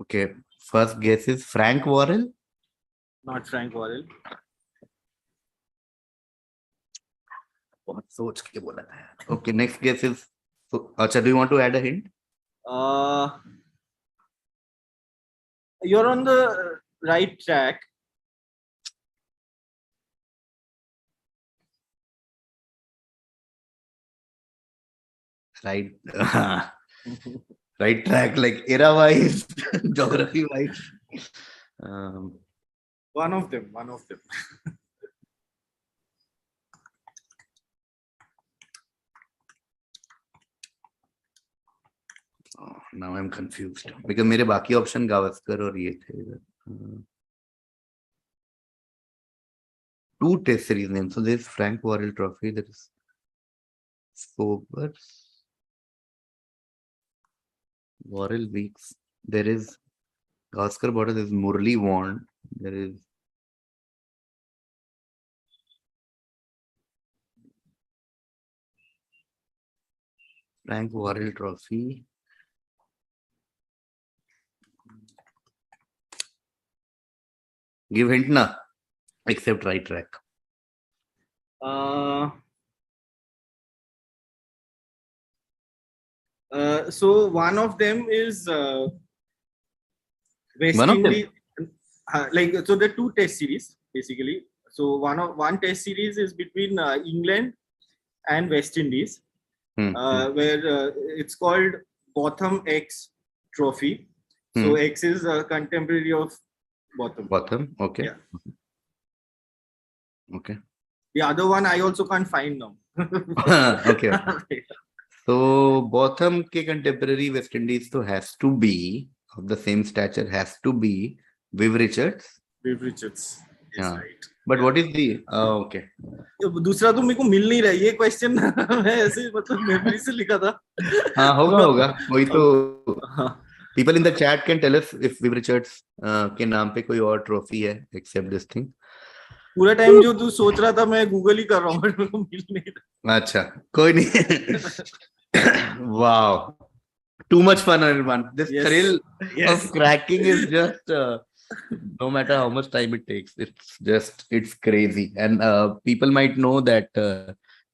Okay, first guess is Frank Worrell. Not Frank Worrell. बहुत सोच के बोला था यार. Okay, next guess is. So, अच्छा, do you want to add a hint? You're on the right track. Right. Right track, like era wise, geography wise. One of them. Now I'm confused because मेरे बाकी option Gavaskar और ये थे. 2 Test series names. So there's Frank Worrell Trophy. There is Sobers, Worrell Weeks. There is Gavaskar border. There is Murli Wand. There is Frank Worrell Trophy. Give hint na, except right track. So one of them is West One of them? Indies. So there are 2 Test series basically. So one Test series is between England and West Indies, where it's called Botham X Trophy. So X is a contemporary of Botham. Okay. Yeah. Okay. The other one I also can't find now. Okay. So Botham के contemporary West Indies तो has to be of the same stature, has to be Viv Richards. Viv Richards. Yes, Yeah. right. But what is the? Okay. दूसरा तो मेरे को मिल नहीं रहा है ये क्वेश्चन मैं ऐसे ही मतलब मेमोरी से लिखा था हाँ होगा कोई तो हाँ people in the chat can tell us if Viv Richards के नाम पे कोई और ट्रॉफी है except this thing. पूरा टाइम जो तू सोच रहा था मैं गूगल ही कर रहा हूँ बट मेरे को मिल नहीं रहा अच्छा कोई नहीं. Wow. Too much fun, everyone. This Yes. thrill Yes. of cracking is just no matter how much time it takes, it's crazy. And people might know that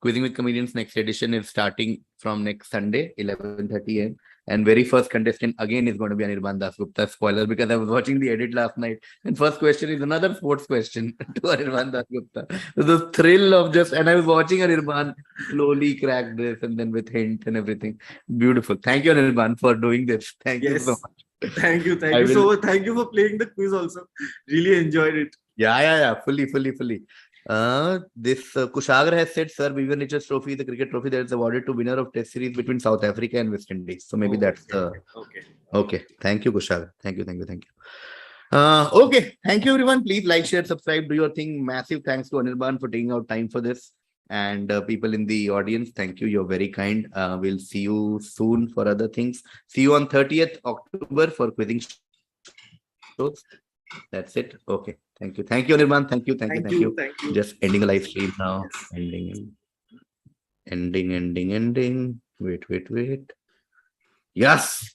Quizzing with Comedians next edition is starting from next Sunday, 11:30 a.m. And very first contestant again is going to be Anirban Dasgupta. Spoiler, because I was watching the edit last night. And first question is another sports question to Anirban Dasgupta. So the thrill of and I was watching Anirban slowly crack this and then with hint and everything. Beautiful. Thank you, Anirban, for doing this. Thank you so Yes. much. Thank you I so will- much. Thank you for playing the quiz also. Really enjoyed it. Yeah. Fully. This Kushagra has said, Sir, Vivian Richards Trophy, the cricket trophy that is awarded to winner of Test series between South Africa and West Indies. So maybe that's the. Okay. Okay. Thank you, Kushagra. Thank you. Okay. Thank you, everyone. Please like, share, subscribe, do your thing. Massive thanks to Anirban for taking out time for this. And people in the audience, thank you. You're very kind. We'll see you soon for other things. See you on 30th October for quizzing shows. That's it. Okay. Thank you. Thank you, Anirban. Thank you. Thank you. Thank you. Just ending the live stream now. Yes. Ending. Wait. Yes.